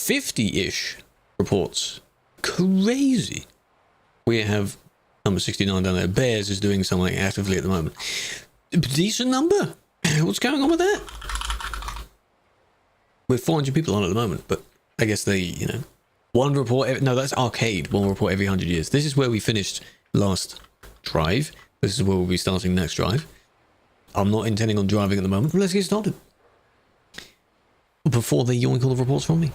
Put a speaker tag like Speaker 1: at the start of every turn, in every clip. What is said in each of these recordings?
Speaker 1: 50-ish reports. Crazy. We have number 69 down there. Bears is doing something actively at the moment. Decent number. What's going on with that? We're 400 people on at the moment, but I guess they, you know, one report. No, that's arcade. One report every 100 years. This is where we finished last drive. This is where we'll be starting next drive. I'm not intending on driving at the moment. Let's get started. Before they yoink all the reports from me.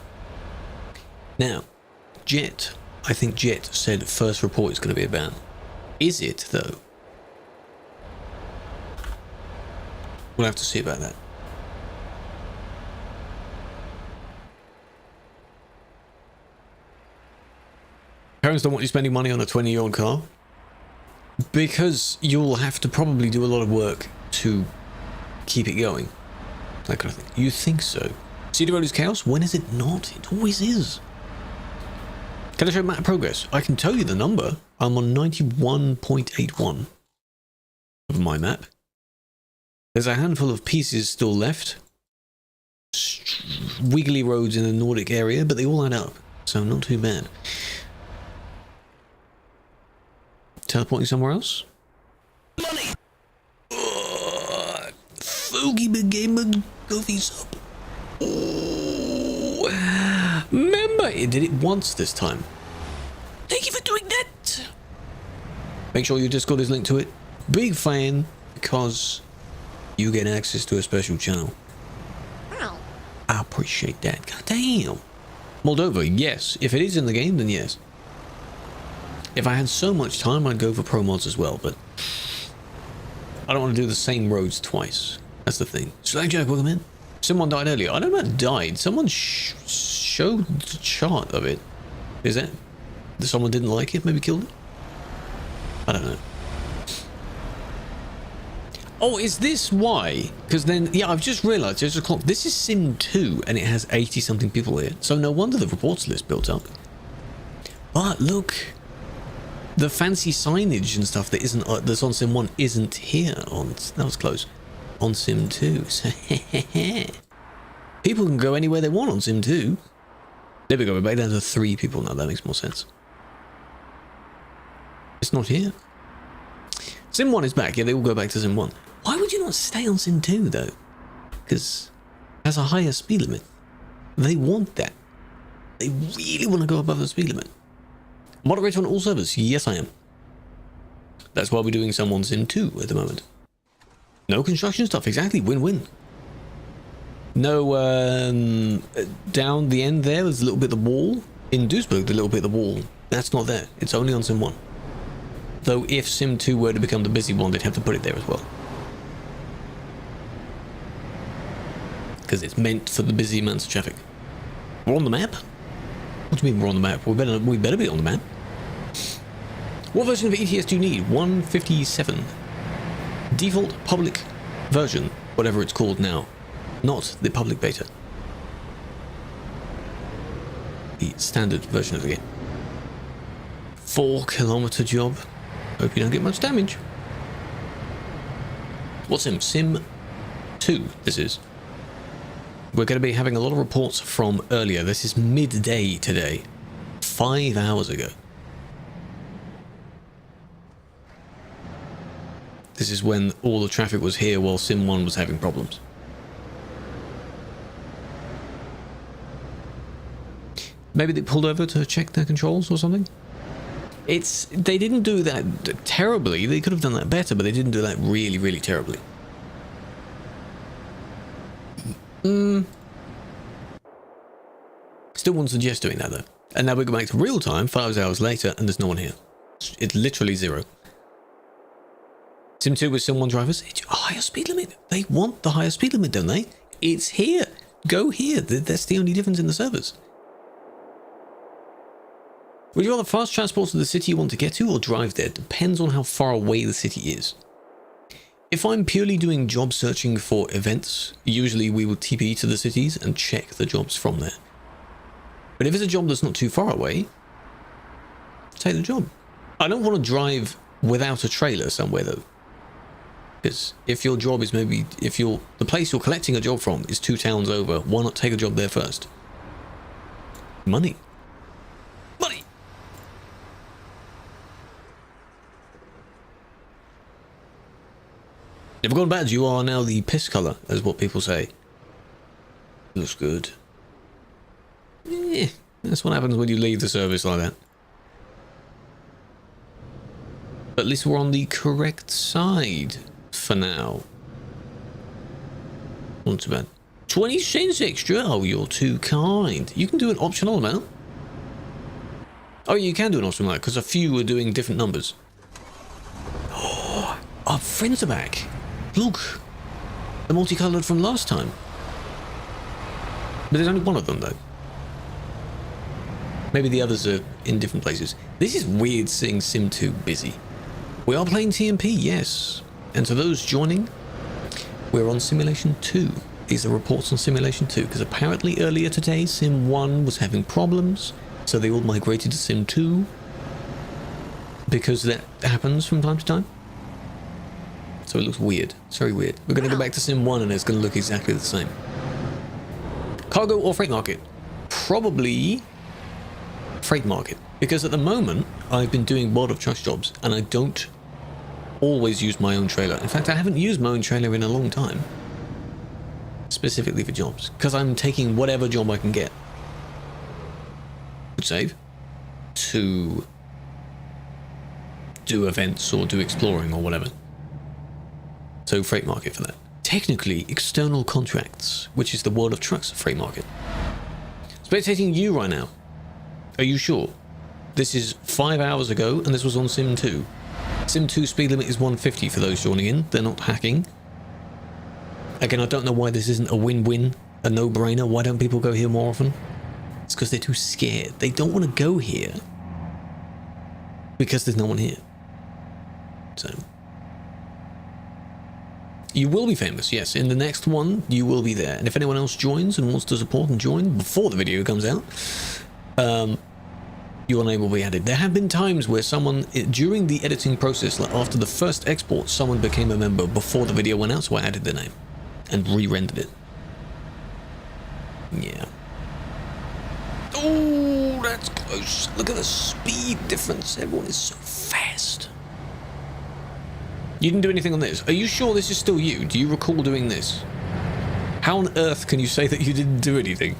Speaker 1: Now, Jet. I think Jet said first report is going to be about. Is it, though? We'll have to see about that. Parents don't want you spending money on a 20-year-old car. Because you'll have to probably do a lot of work to keep it going. That kind of thing. You think so? City Road is chaos? When is it not? It always is. Can I show map progress? I can tell you the number. I'm on 91.81 of my map. There's a handful of pieces still left. Wiggly roads in the Nordic area, but they all add up. So not too bad. Teleporting somewhere else? Money! Foggy Gamer Goofies up. Ooh. Remember, it did it once this time. Thank you for doing that. Make sure your Discord is linked to it. Big fan, because you get access to a special channel. Wow. I appreciate that. God damn. Moldova, yes. If it is in the game, then yes. If I had so much time, I'd go for pro mods as well, but I don't want to do the same roads twice. That's the thing. Slagjack, welcome in. Someone died earlier. I don't know about died. Someone showed the chart of it. Is that someone didn't like it? Maybe killed it? I don't know. Oh, is this why? Because then, yeah, I've just realised there's a clock. This is Sim 2 and it has 80 something people here. So no wonder the reports list built up. But look, the fancy signage and stuff that isn't that's on Sim 1 isn't here on. That was close. On Sim 2. So people can go anywhere they want on Sim 2. There we go. We're back down to 3 people now. That makes more sense. It's not here. Sim 1 is back. Yeah, they all go back to Sim 1. Why would you not stay on Sim 2 though? Because it has a higher speed limit. They want that. They really want to go above the speed limit. Moderator on all servers? Yes, I am. That's why we're doing some on Sim 2 at the moment. No construction stuff, exactly. Win-win. No, down the end there's a little bit of the wall. In Duisburg, the little bit of the wall. That's not there. It's only on Sim 1. Though if Sim 2 were to become the busy one, they'd have to put it there as well. Because it's meant for the busy amounts of traffic. We're on the map? What do you mean we're on the map? We better be on the map. What version of ETS do you need? 157. Default public version, whatever it's called now. Not the public beta. The standard version of the game. 4-kilometer job. Hope you don't get much damage. What's Sim? Sim 2, this is. We're going to be having a lot of reports from earlier. This is midday today. 5 hours ago. This is when all the traffic was here while Sim 1 was having problems. Maybe they pulled over to check their controls or something? They didn't do that terribly. They could have done that better, but they didn't do that really, really terribly. Still wouldn't suggest doing that though. And now we go back to real time 5 hours later and there's no one here. It's literally 0. Sim 2 with Sim 1 drivers, it's a higher speed limit. They want the higher speed limit, don't they? It's here. Go here. That's the only difference in the servers. Would you rather fast transport to the city you want to get to or drive there? Depends on how far away the city is. If I'm purely doing job searching for events, usually we will TP to the cities and check the jobs from there. But if it's a job that's not too far away, take the job. I don't want to drive without a trailer somewhere though. Because if your job is maybe, the place you're collecting a job from is 2 towns over, why not take a job there first? Money. Money! Never gone bad, you are now the piss colour, as what people say. Looks good. Yeah, that's what happens when you leave the service like that. But at least we're on the correct side for now. Not too bad. 20 cents extra? Oh, you're too kind. You can do an optional amount. Oh, you can do an optional amount because a few are doing different numbers. Oh, our friends are back. Look, the multicoloured from last time. But there's only one of them though. Maybe the others are in different places. This is weird seeing Sim 2 busy. We are playing TMP, yes. And to those joining, we're on Simulation 2. These are reports on Simulation 2, because apparently earlier today, Sim 1 was having problems, so they all migrated to Sim 2, because that happens from time to time. So it looks weird. It's very weird. We're going to go back to Sim 1, and it's going to look exactly the same. Cargo or freight market? Probably freight market, because at the moment, I've been doing board of trust jobs, and I don't always use my own trailer. In fact, I haven't used my own trailer in a long time, specifically for jobs, because I'm taking whatever job I can get. Save to do events or do exploring or whatever. So freight market for that. Technically, external contracts, which is the World of Trucks freight market. Spectating you right now. Are you sure? This is 5 hours ago, and this was on Sim 2. Sim 2 speed limit is 150 for those joining in. They're not hacking. Again, I don't know why this isn't a win-win, a no-brainer. Why don't people go here more often? It's because they're too scared. They don't want to go here because there's no one here. So you will be famous, yes. In the next one, you will be there. And if anyone else joins and wants to support and join before the video comes out, your name will be added. There have been times where someone, during the editing process, like after the first export, someone became a member before the video went out, so I added their name and re-rendered it. Yeah. Oh, that's close. Look at the speed difference. Everyone is so fast. You didn't do anything on this. Are you sure this is still you? Do you recall doing this? How on earth can you say that you didn't do anything?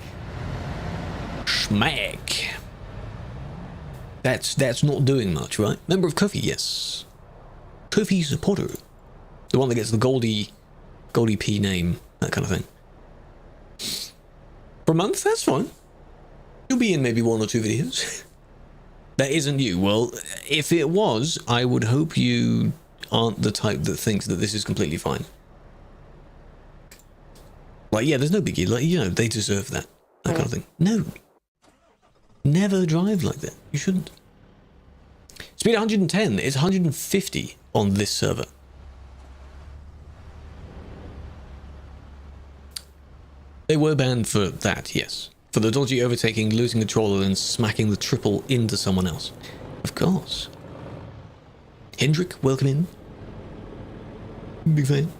Speaker 1: Schmack. That's not doing much, right? Member of Kofi, yes. Kofi supporter. The one that gets the Goldie P name, that kind of thing. For a month, that's fine. You'll be in maybe 1 or 2 videos. That isn't you. Well, if it was, I would hope you aren't the type that thinks that this is completely fine. Like, yeah, there's no biggie. Like, you know, they deserve that. That kind of thing. No. Never drive like that. You shouldn't. Speed 110 is 150 on this server. They were banned for that, yes. For the dodgy overtaking, losing control, and smacking the triple into someone else. Of course. Hendrik, welcome in. Big fan.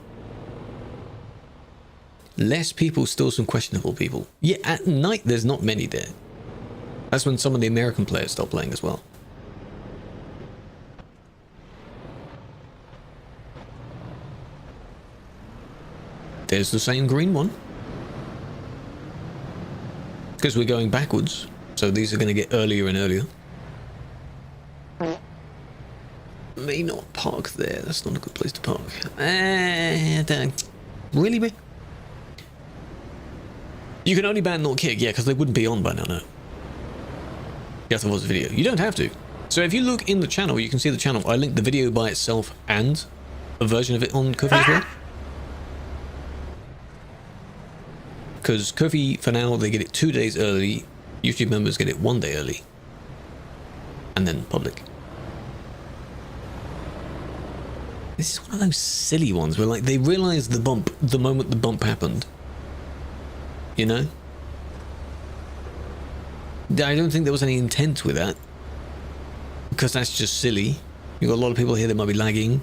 Speaker 1: Less people, still some questionable people. Yeah, at night there's not many there. That's when some of the American players start playing as well. There's the same green one. Because we're going backwards, so these are going to get earlier and earlier. May not park there. That's not a good place to park. Really, mate? You can only ban not kick, yeah, because they wouldn't be on by now, no. You have to watch the video. You don't have to. So if you look in the channel, you can see the channel. I linked the video by itself and a version of it on Kofi as well. Because Kofi, for now, they get it 2 days early. YouTube members get it 1 day early. And then public. This is one of those silly ones where, like, they realize the bump the moment the bump happened. You know? I don't think there was any intent with that. Because that's just silly. You've got a lot of people here that might be lagging.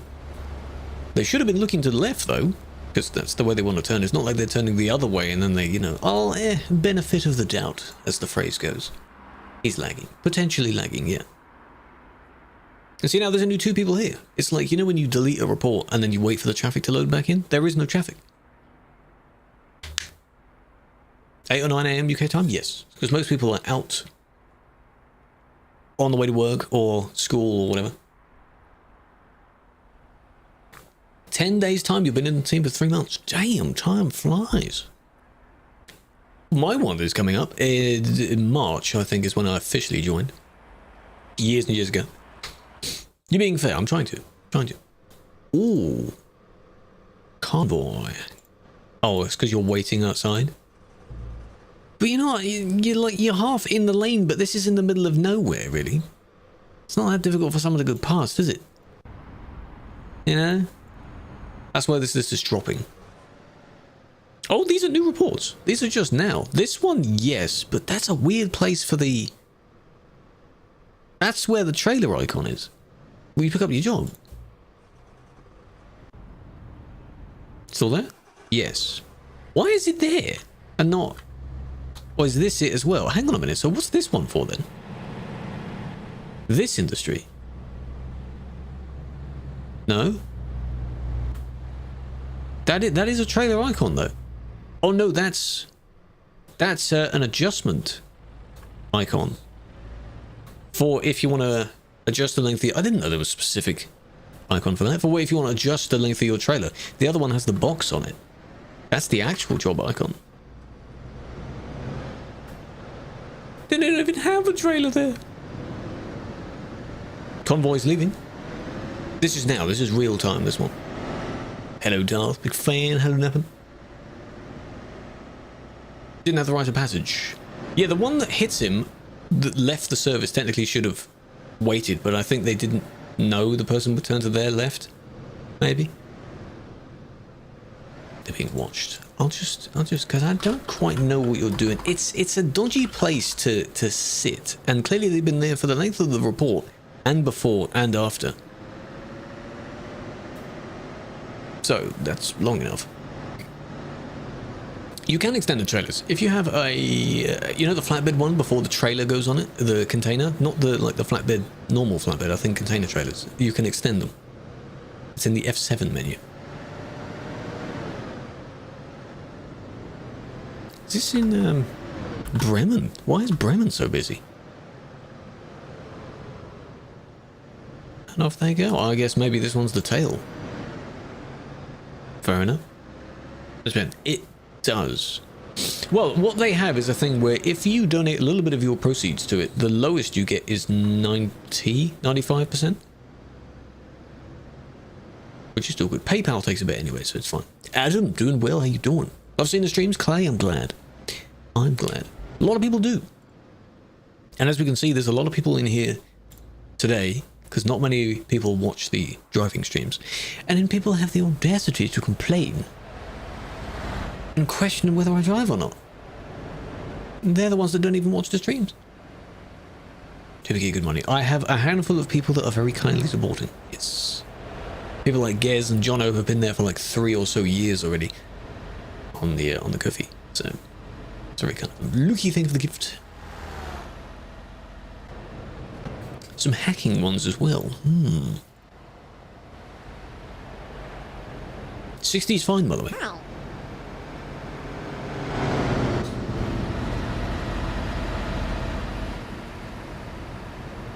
Speaker 1: They should have been looking to the left, though. Because that's the way they want to turn. It's not like they're turning the other way and then they, you know, benefit of the doubt, as the phrase goes. Is lagging. Potentially lagging, yeah. And see, now there's only 2 people here. It's like, you know when you delete a report and then you wait for the traffic to load back in? There is no traffic. 8 or 9 a.m. UK time? Yes. Because most people are out on the way to work or school or whatever. 10 days time, you've been in the team for 3 months. Damn, time flies. My one is coming up in March, I think, is when I officially joined. Years and years ago. You're being fair, I'm trying to. Ooh. Convoy. Oh, it's because you're waiting outside? But you know what, you're half in the lane, but this is in the middle of nowhere, really. It's not that difficult for someone to go past, is it? You know? That's why this list is dropping. Oh, these are new reports. These are just now. This one, yes, but that's a weird place for the... That's where the trailer icon is. Where you pick up your job. Still there? Yes. Why is it there and not... Or is this it as well? Hang on a minute. So what's this one for then? This industry? No? That is a trailer icon though. Oh no, that's an adjustment icon for if you want to adjust the length of your... I didn't know there was a specific icon for that. For if you want to adjust the length of your trailer. The other one has the box on it. That's the actual job icon. They don't even have a trailer there. Convoy's leaving. This is now. This is real time, this one. Hello, Darth. Big fan. Hello, Nappin. Didn't have the right of passage. Yeah, the one that hits him that left the service technically should have waited, but I think they didn't know the person would turn to their left. Maybe. They're being watched. I'll just, because I don't quite know what you're doing. It's a dodgy place to sit, and clearly they've been there for the length of the report, and before and after. So that's long enough. You can extend the trailers if you have a, you know, the flatbed one before the trailer goes on it, the container, not the the flatbed, normal flatbed. I think container trailers. You can extend them. It's in the F7 menu. Is this in Bremen? Why is Bremen so busy? And off they go. I guess maybe this one's the tail. Fair enough. It does. Well, what they have is a thing where if you donate a little bit of your proceeds to it, the lowest you get is 95%. Which is still good. PayPal takes a bit anyway, so it's fine. Adam, doing well. How you doing? I've seen the streams. Clay, I'm glad. I'm glad. A lot of people do. And as we can see, there's a lot of people in here today, because not many people watch the driving streams. And then people have the audacity to complain and question whether I drive or not. They're the ones that don't even watch the streams. Typically good money. I have a handful of people that are very kindly supporting. Yes. People like Gez and Jono have been there for like 3 or so years already on the coffee. So it's a very kind of looky thing for the gift. Some hacking ones as well. 60 is fine, by the way.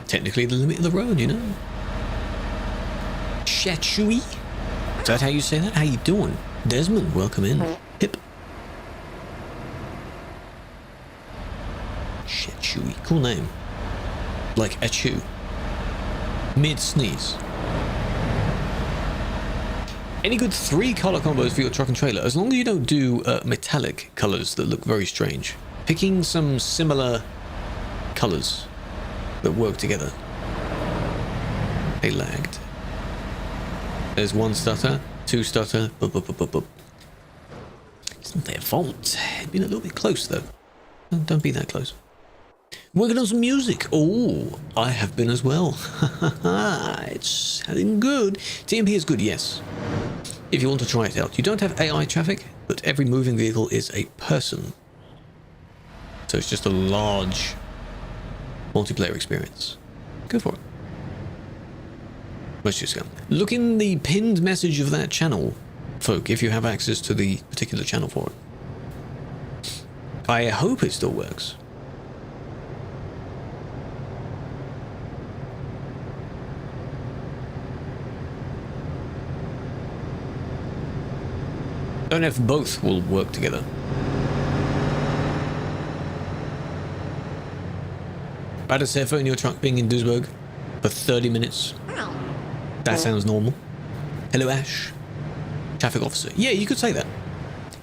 Speaker 1: Technically the limit of the road, you know. Shatchui? Is that how you say that? How you doing? Desmond, welcome in. Hip. Shatchui. Cool name. Like a chew. Mid-sneeze. Any good 3 color combos for your truck and trailer, as long as you don't do metallic colors that look very strange. Picking some similar colors that work together. They lagged. There's 1 stutter, 2 stutter, It's not their fault. Been a little bit close though. Don't be that close. Working on some music. Oh, I have been as well. It's sounding good. TMP is good, yes. If you want to try it out. You don't have AI traffic, but every moving vehicle is a person. So it's just a large multiplayer experience. Go for it. Let's just go. Look in the pinned message of that channel, folk, if you have access to the particular channel for it. I hope it still works. Don't know if both will work together. Bad a surfer in your truck being in Duisburg for 30 minutes. That sounds normal. Hello, Ash. Traffic officer. Yeah, you could say that.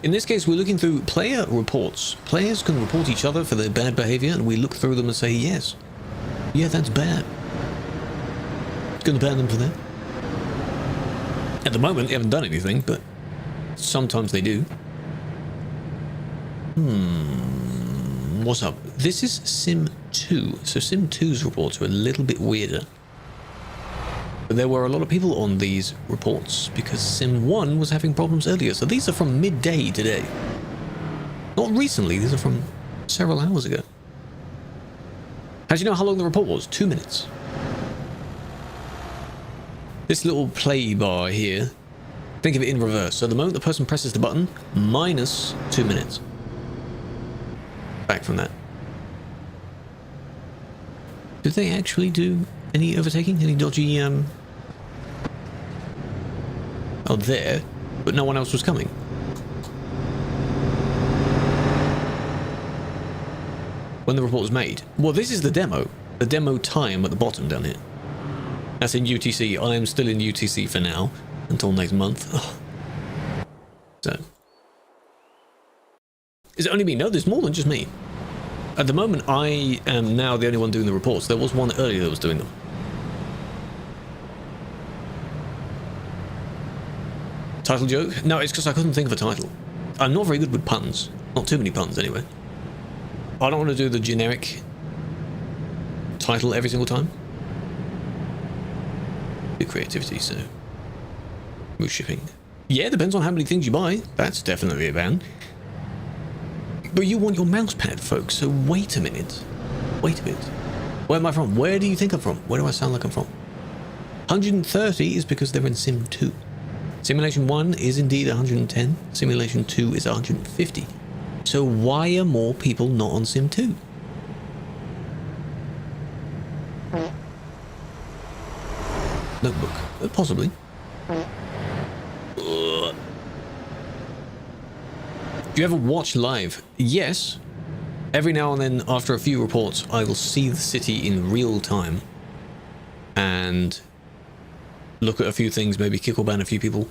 Speaker 1: In this case, we're looking through player reports. Players can report each other for their bad behavior, and we look through them and say, yes. Yeah, that's bad. Gonna ban them for that. At the moment, they haven't done anything, but sometimes they do. What's up? This is Sim 2. So Sim 2's reports are a little bit weirder. But there were a lot of people on these reports because Sim 1 was having problems earlier. So these are from midday today. Not recently, these are from several hours ago. How do you know how long the report was? 2 minutes. This little play bar here, think of it in reverse. So the moment the person presses the button, minus 2 minutes. Back from that. Did they actually do any overtaking? Any dodgy, oh, there. But no one else was coming. When the report was made. Well, this is the demo. The demo time at the bottom down here. That's in UTC. I am still in UTC for now. Until next month. Oh. So. Is it only me? No, there's more than just me. At the moment, I am now the only one doing the reports. There was one earlier that was doing them. Title joke? No, it's because I couldn't think of a title. I'm not very good with puns. Not too many puns, anyway. I don't want to do the generic title every single time. Big creativity, so... Moose shipping. Yeah, depends on how many things you buy. That's definitely a ban. But you want your mouse pad, folks, so wait a minute. Wait a minute. Where am I from? Where do you think I'm from? Where do I sound like I'm from? 130 is because they're in Sim 2. Simulation 1 is indeed 110. Simulation 2 is 150. So why are more people not on Sim 2? Notebook. Possibly. Do you ever watch live? Yes. Every now and then, after a few reports, I will see the city in real time and look at a few things, maybe kick or ban a few people,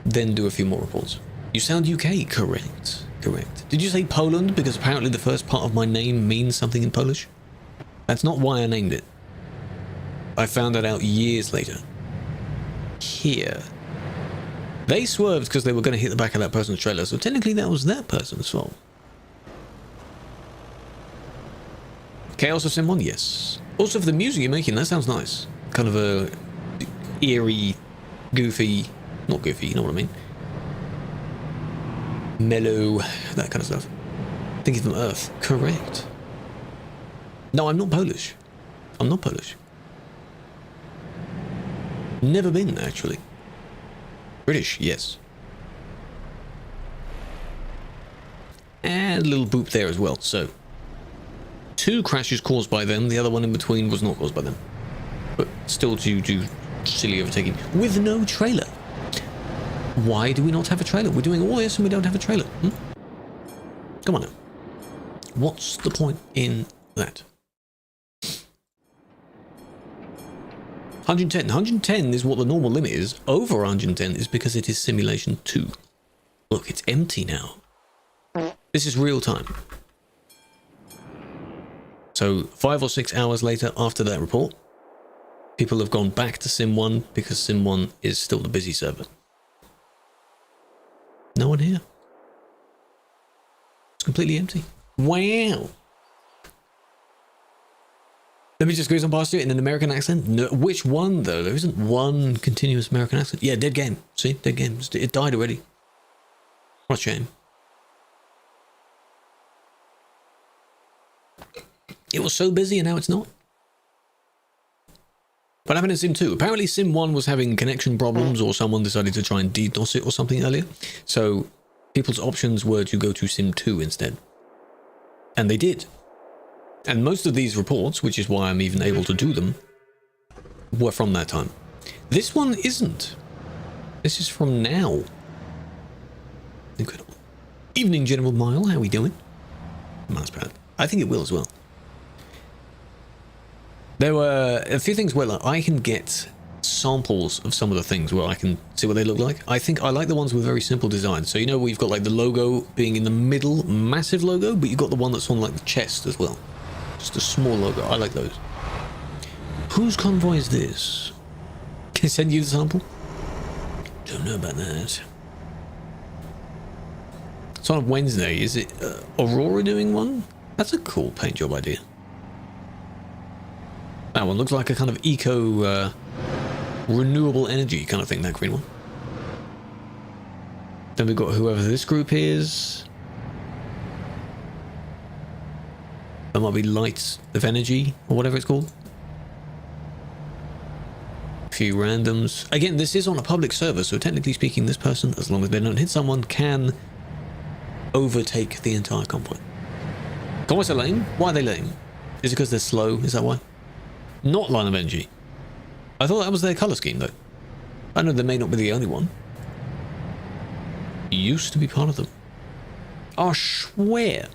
Speaker 1: then do a few more reports. You sound UK. Correct. Correct. Did you say Poland? Because apparently the first part of my name means something in Polish. That's not why I named it. I found that out years later. Here. They swerved because they were going to hit the back of that person's trailer, so technically that was that person's fault. Chaos of Sim 1, yes. Also, for the music you're making, that sounds nice. Kind of a eerie, goofy, not goofy, you know what I mean? Mellow, that kind of stuff. Thinking from Earth. Correct. No, I'm not Polish. I'm not Polish. Never been, actually. British, yes. And a little boop there as well, so. 2 crashes caused by them, the other one in between was not caused by them. But still due to silly overtaking. With no trailer. Why do we not have a trailer? We're doing all this and we don't have a trailer. Come on now. What's the point in that? 110. 110 is what the normal limit is. Over 110 is because it is Simulation 2. Look, it's empty now. This is real time. So 5 or 6 hours later after that report, people have gone back to Sim 1 because Sim 1 is still the busy server. No one here. It's completely empty. Wow. Let me just go on past you in an American accent. No, which one, though? There isn't one continuous American accent. Yeah, dead game. See? Dead game. It died already. What a shame. It was so busy and now it's not. What happened in Sim 2? Apparently Sim 1 was having connection problems, or someone decided to try and DDoS it or something earlier. So people's options were to go to Sim 2 instead. And they did. And most of these reports, which is why I'm even able to do them, were from that time. This one isn't. This is from now. Incredible. Evening, General Mile. How are we doing? Mousepad. I think it will as well. There were a few things where like, I can get samples of some of the things where I can see what they look like. I think I like the ones with very simple designs. So you know we've got like the logo being in the middle, massive logo, but you've got the one that's on like the chest as well. Just a small logo. I like those. Whose convoy is this? Can I send you the sample? Don't know about that. It's on Wednesday. Is it Aurora doing one? That's a cool paint job idea. That one looks like a kind of eco, renewable energy kind of thing, that green one. Then we've got whoever this group is. That might be Lights of Energy, or whatever it's called. A few randoms. Again, this is on a public server, so technically speaking, this person, as long as they don't hit someone, can overtake the entire convoy. Convoys are lame? Why are they lame? Is it because they're slow? Is that why? Not Line of Energy. I thought that was their colour scheme, though. I know they may not be the only one. Used to be part of them. I swear.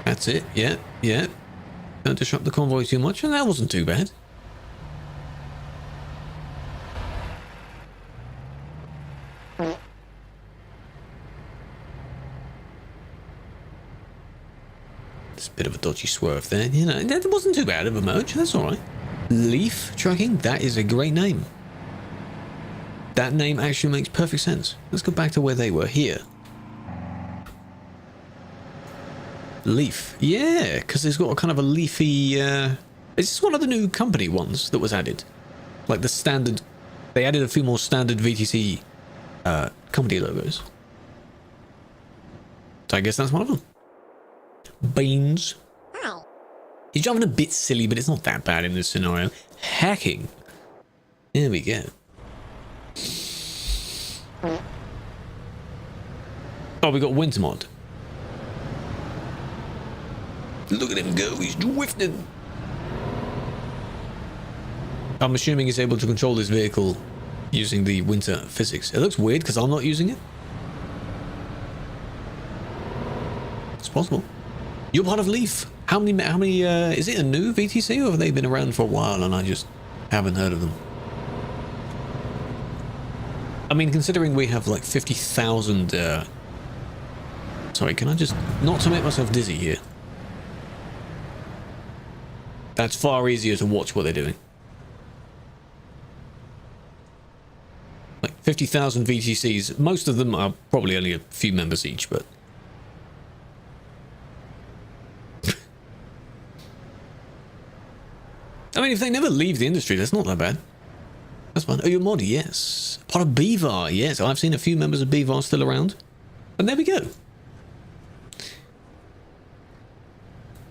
Speaker 1: That's it. Yeah, yeah. Don't disrupt the convoy too much, and that wasn't too bad. It's a bit of a dodgy swerve there. You know, that wasn't too bad of a merge. That's all right. Leaf Trucking, that is a great name. That name actually makes perfect sense. Let's go back to where they were here. Leaf. Yeah, because it's got a kind of a leafy... Is this one of the new company ones that was added? Like the standard... They added a few more standard VTC company logos. So I guess that's one of them. Beans. He's driving a bit silly, but it's not that bad in this scenario. Hacking. There we go. Oh, we got winter mod. Look at him go, he's drifting. I'm assuming he's able to control this vehicle using the winter physics. It looks weird because I'm not using it. It's possible. You're part of Leaf. How many, is it a new VTC or have they been around for a while and I just haven't heard of them? I mean, considering we have like 50,000, sorry, can I just, not to make myself dizzy here. That's far easier to watch what they're doing. Like 50,000 VTCs, most of them are probably only a few members each, but... I mean, if they never leave the industry, that's not that bad. That's fine. Oh, you're mod, yes. Part of BVAR, yes. I've seen a few members of BVAR still around. And there we go.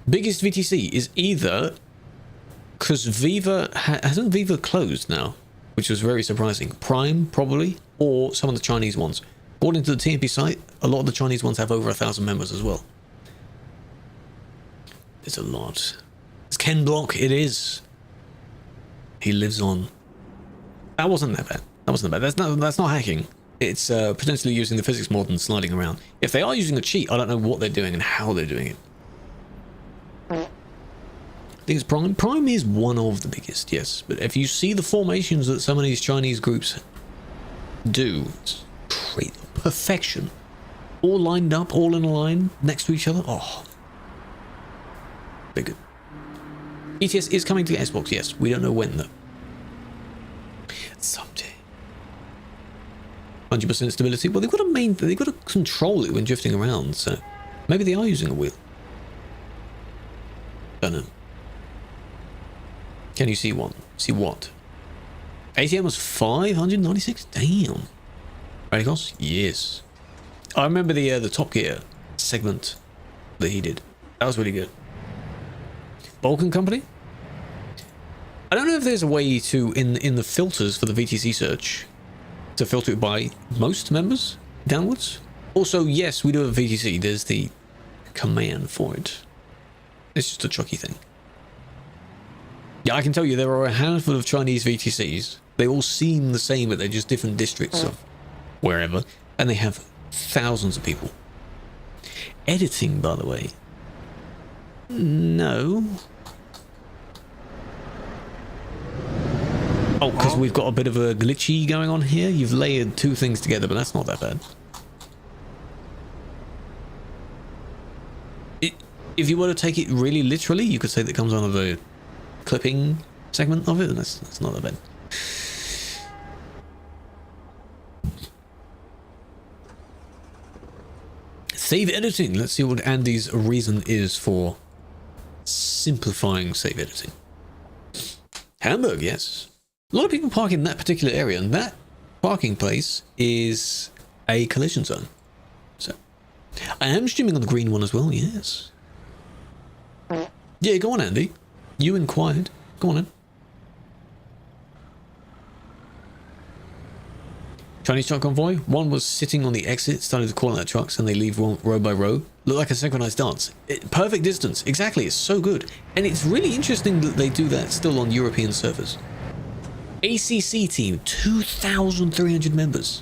Speaker 1: Biggest VTC is either... Because Viva... hasn't Viva closed now? Which was very surprising. Prime, probably. Or some of the Chinese ones. According to the TMP site, a lot of the Chinese ones have over 1,000 members as well. It's a lot. It's Ken Block. It is. He lives on. That wasn't that bad. That wasn't that bad. That's not hacking. It's potentially using the physics mod and sliding around. If they are using a cheat, I don't know what they're doing and how they're doing it. I think it's Prime. Prime is one of the biggest, yes. But if you see the formations that some of these Chinese groups do, it's great. Perfection. All lined up, all in a line, next to each other. Oh. They're good. ETS is coming to Xbox, yes. We don't know when, though. Someday. 100% stability. Well, they've got to control it when drifting around, so maybe they are using a wheel. Don't know. Can you see one? See what? ATM was 596? Damn. Ready, cost? Yes. I remember the Top Gear segment that he did. That was really good. Vulcan Company? I don't know if there's a way to, in the filters for the VTC search, to filter it by most members downwards. Also, yes, we do have a VTC. There's the command for it. It's just a Chucky thing. Yeah, I can tell you there are a handful of Chinese VTCs. They all seem the same, but they're just different districts of wherever. And they have thousands of people. Editing, by the way. No. Oh, because we've got a bit of a glitchy going on here. You've layered two things together, but that's not that bad. If you were to take it really literally, you could say that it comes on of a clipping segment of it, and that's not that bad. Save editing. Let's see what Andy's reason is for simplifying save editing. Hamburg, yes. A lot of people park in that particular area, and that parking place is a collision zone. So, I am streaming on the green one as well, yes. Yeah, go on, Andy. You inquired. Go on in. Chinese truck convoy. One was sitting on the exit, started to call out trucks, and they leave row by row. Look like a synchronized dance. Perfect distance. Exactly. It's so good. And it's really interesting that they do that still on European servers. ACC team, 2,300 members.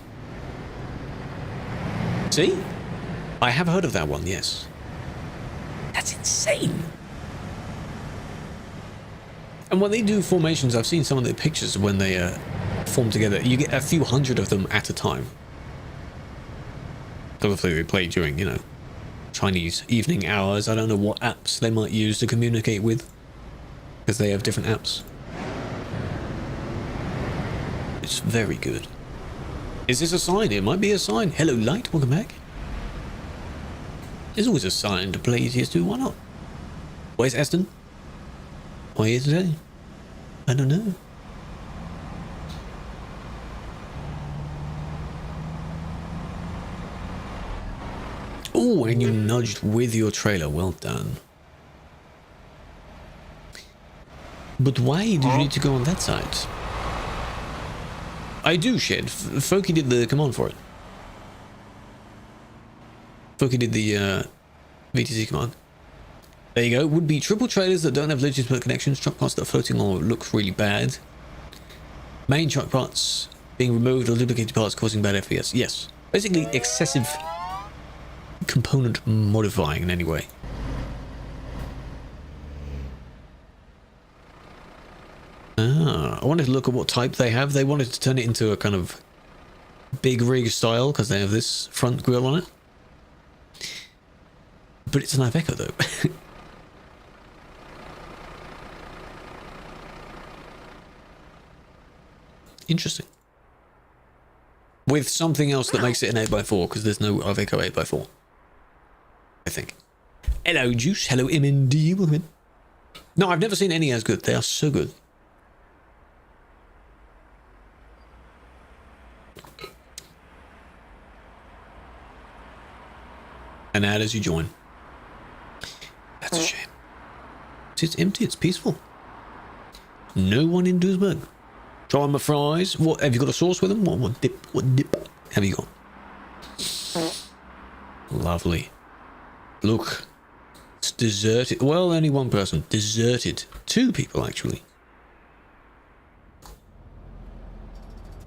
Speaker 1: See? I have heard of that one, yes. That's insane. And when they do formations, I've seen some of the pictures when they form together. You get a few hundred of them at a time. Obviously they play during, you know, Chinese evening hours. I don't know what apps they might use to communicate with, because they have different apps. It's very good. Is this a sign? It might be a sign. Hello, Light. Welcome back. There's always a sign to play TS2. Why not? Where's Aston? Why are you here today? I don't know. Oh, and you nudged with your trailer. Well done. But why did you need to go on that side? I do, Shed. Foki did the command for it. Foki did the VTC command. There you go. Would be triple trailers that don't have legitimate connections, truck parts that are floating or look really bad. Main truck parts being removed or duplicated parts causing bad FPS. Yes. Basically excessive component modifying in any way. Ah, I wanted to look at what type they have. They wanted to turn it into a kind of big rig style because they have this front grille on it. But it's an Iveco though. Interesting. With something else that makes it an 8x4, because there's no Iveco 8x4. I think. Hello, Juice. Hello, MND. Welcome in. No, I've never seen any as good. They are so good. And add as you join. That's a shame. It's empty. It's peaceful. No one in Duisburg. Try my fries. What have you got a sauce with them? What dip? What dip have you got? Lovely. Look, it's deserted. Well, only one person. Deserted. Two people actually.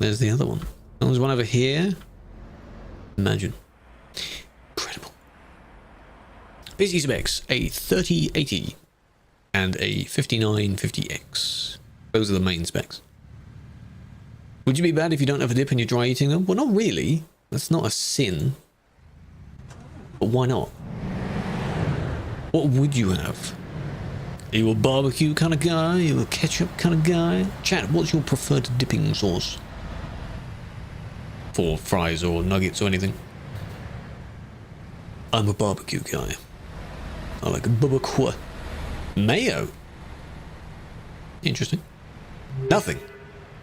Speaker 1: There's the other one. There's one over here. Imagine. Incredible. Busy specs. A 3080 and a 5950X. Those are the main specs. Would you be bad if you don't have a dip and you're dry eating them? Well, not really. That's not a sin. But why not? What would you have? Are you a barbecue kind of guy? Are you a ketchup kind of guy? Chat, what's your preferred dipping sauce? For fries or nuggets or anything? I'm a barbecue guy. I like a barbecue. Mayo? Interesting. Nothing.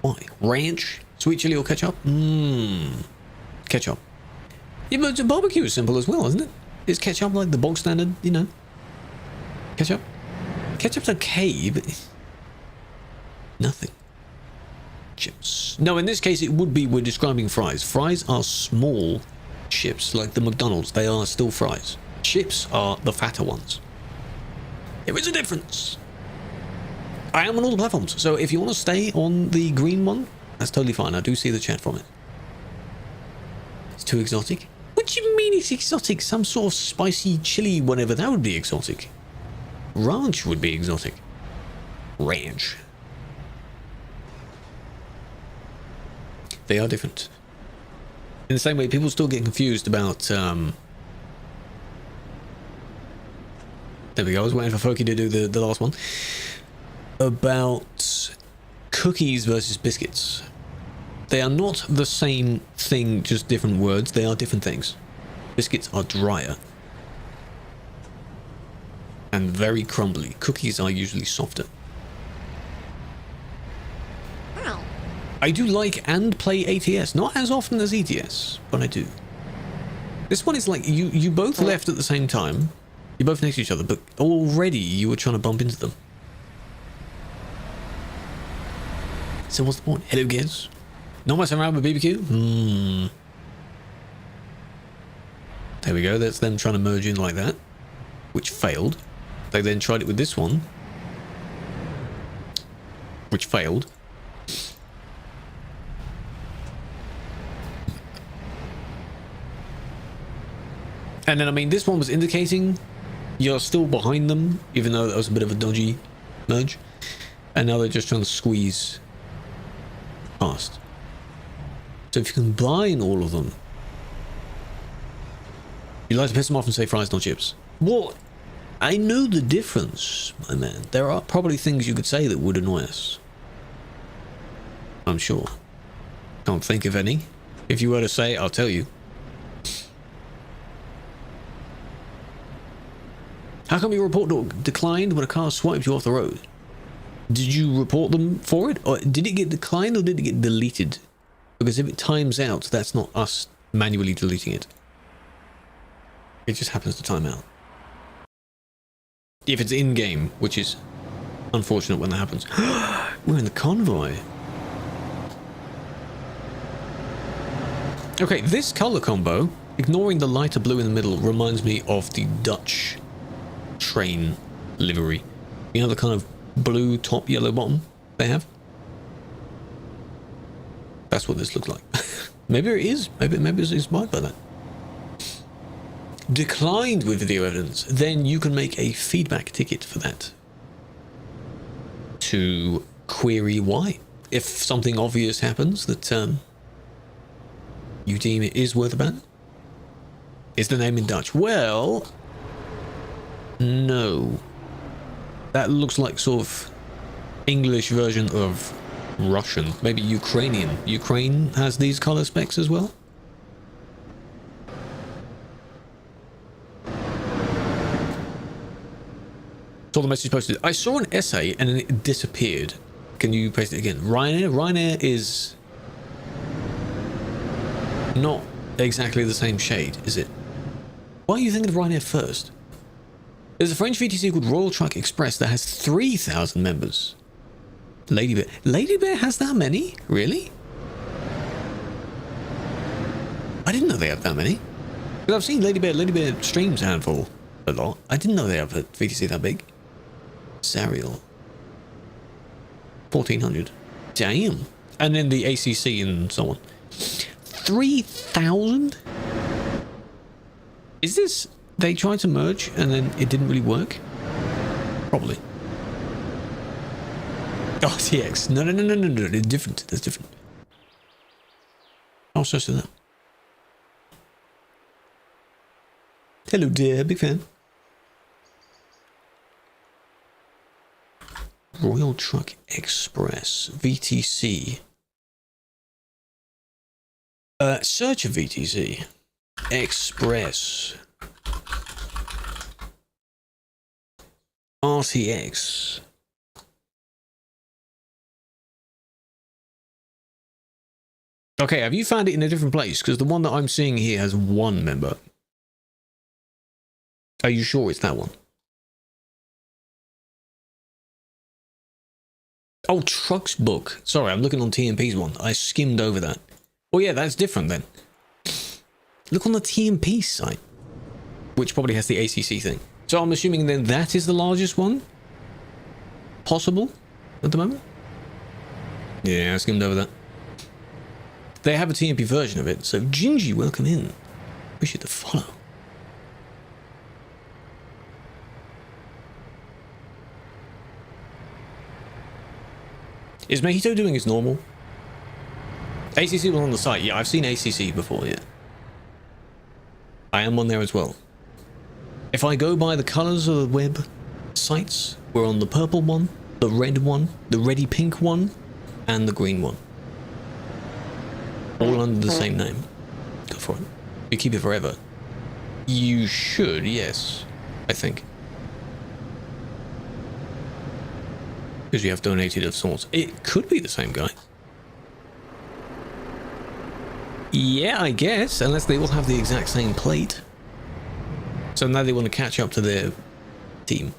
Speaker 1: Why? Ranch? Sweet chili or ketchup? Ketchup. Yeah, but barbecue is simple as well, isn't it? Is ketchup like the bog standard, you know? Ketchup? Ketchup's okay, but nothing. Chips. No, in this case, it would be we're describing fries. Fries are small chips, like the McDonald's. They are still fries. Chips are the fatter ones. There is a difference. I am on all the platforms, so if you want to stay on the green one, that's totally fine. I do see the chat from it. It's too exotic. What do you mean it's exotic? Some sort of spicy chili, whatever, that would be exotic. Ranch would be exotic. Ranch. They are different. In the same way, people still get confused about, there we go, I was waiting for Foki to do the last one. About cookies versus biscuits. They are not the same thing, just different words. They are different things. Biscuits are drier. And very crumbly. Cookies are usually softer. I do like and play ATS, not as often as ETS, but I do. This one is like, you both left at the same time, you're both next to each other, but already you were trying to bump into them. So what's the point? Hello kids. Not messing around with BBQ? There we go, that's them trying to merge in like that, which failed. They then tried it with this one, which failed. And then, I mean, this one was indicating you're still behind them, even though that was a bit of a dodgy merge. And now they're just trying to squeeze past. So if you combine all of them, you like to piss them off and say fries, not chips. Well, I know the difference, my man. There are probably things you could say that would annoy us. I'm sure. Can't think of any. If you were to say, I'll tell you. How come your report declined when a car swiped you off the road? Did you report them for it? Or did it get declined or did it get deleted? Because if it times out, that's not us manually deleting it. It just happens to time out. If it's in-game, which is unfortunate when that happens. We're in the convoy. Okay, this color combo, ignoring the lighter blue in the middle, reminds me of the Dutch train livery. You know, the kind of blue top, yellow bottom they have? That's what this looks like. Maybe it is. Maybe it's inspired by that. Declined with video evidence. Then you can make a feedback ticket for that. To query why. If something obvious happens that you deem it is worth a ban. Is the name in Dutch? Well, no. That looks like sort of English version of Russian. Maybe Ukrainian. Ukraine has these color specs as well? Saw the message posted. I saw an essay and then it disappeared. Can you paste it again? Ryanair? Ryanair is not exactly the same shade, is it? Why are you thinking of Ryanair first? There's a French VTC called Royal Truck Express that has 3,000 members. Lady Bear. Lady Bear has that many? Really? I didn't know they have that many. Because I've seen Lady Bear streams a handful a lot. I didn't know they have a VTC that big. Zariel. 1,400. Damn. And then the ACC and so on. 3,000? Is this... They tried to merge and then it didn't really work? Probably. Oh, TX. No. It's different. That's different. I'll search that. Hello, dear. Big fan. Royal Truck Express. VTC. Search a VTC. Express. RTX. Okay, have you found it in a different place? Because the one that I'm seeing here has 1 member. Are you sure it's that one? Oh, Truck's book. Sorry, I'm looking on TMP's one. I skimmed over that. Oh yeah, that's different then. Look on the TMP site, which probably has the ACC thing. So I'm assuming then that is the largest one? Possible at the moment? Yeah, I skimmed over that. They have a TMP version of it, so Gingy, welcome in. Appreciate the follow. Is Mojito doing his normal? ACC was on the site. Yeah, I've seen ACC before, yeah. I am on there as well. If I go by the colors of the web sites, we're on the purple one, the red one, the reddy pink one, and the green one. All under the same name. Go for it. You keep it forever. You should, yes. I think. Because you have donated of sorts. It could be the same guy. Yeah, I guess. Unless they all have the exact same plate. So now they want to catch up to their team.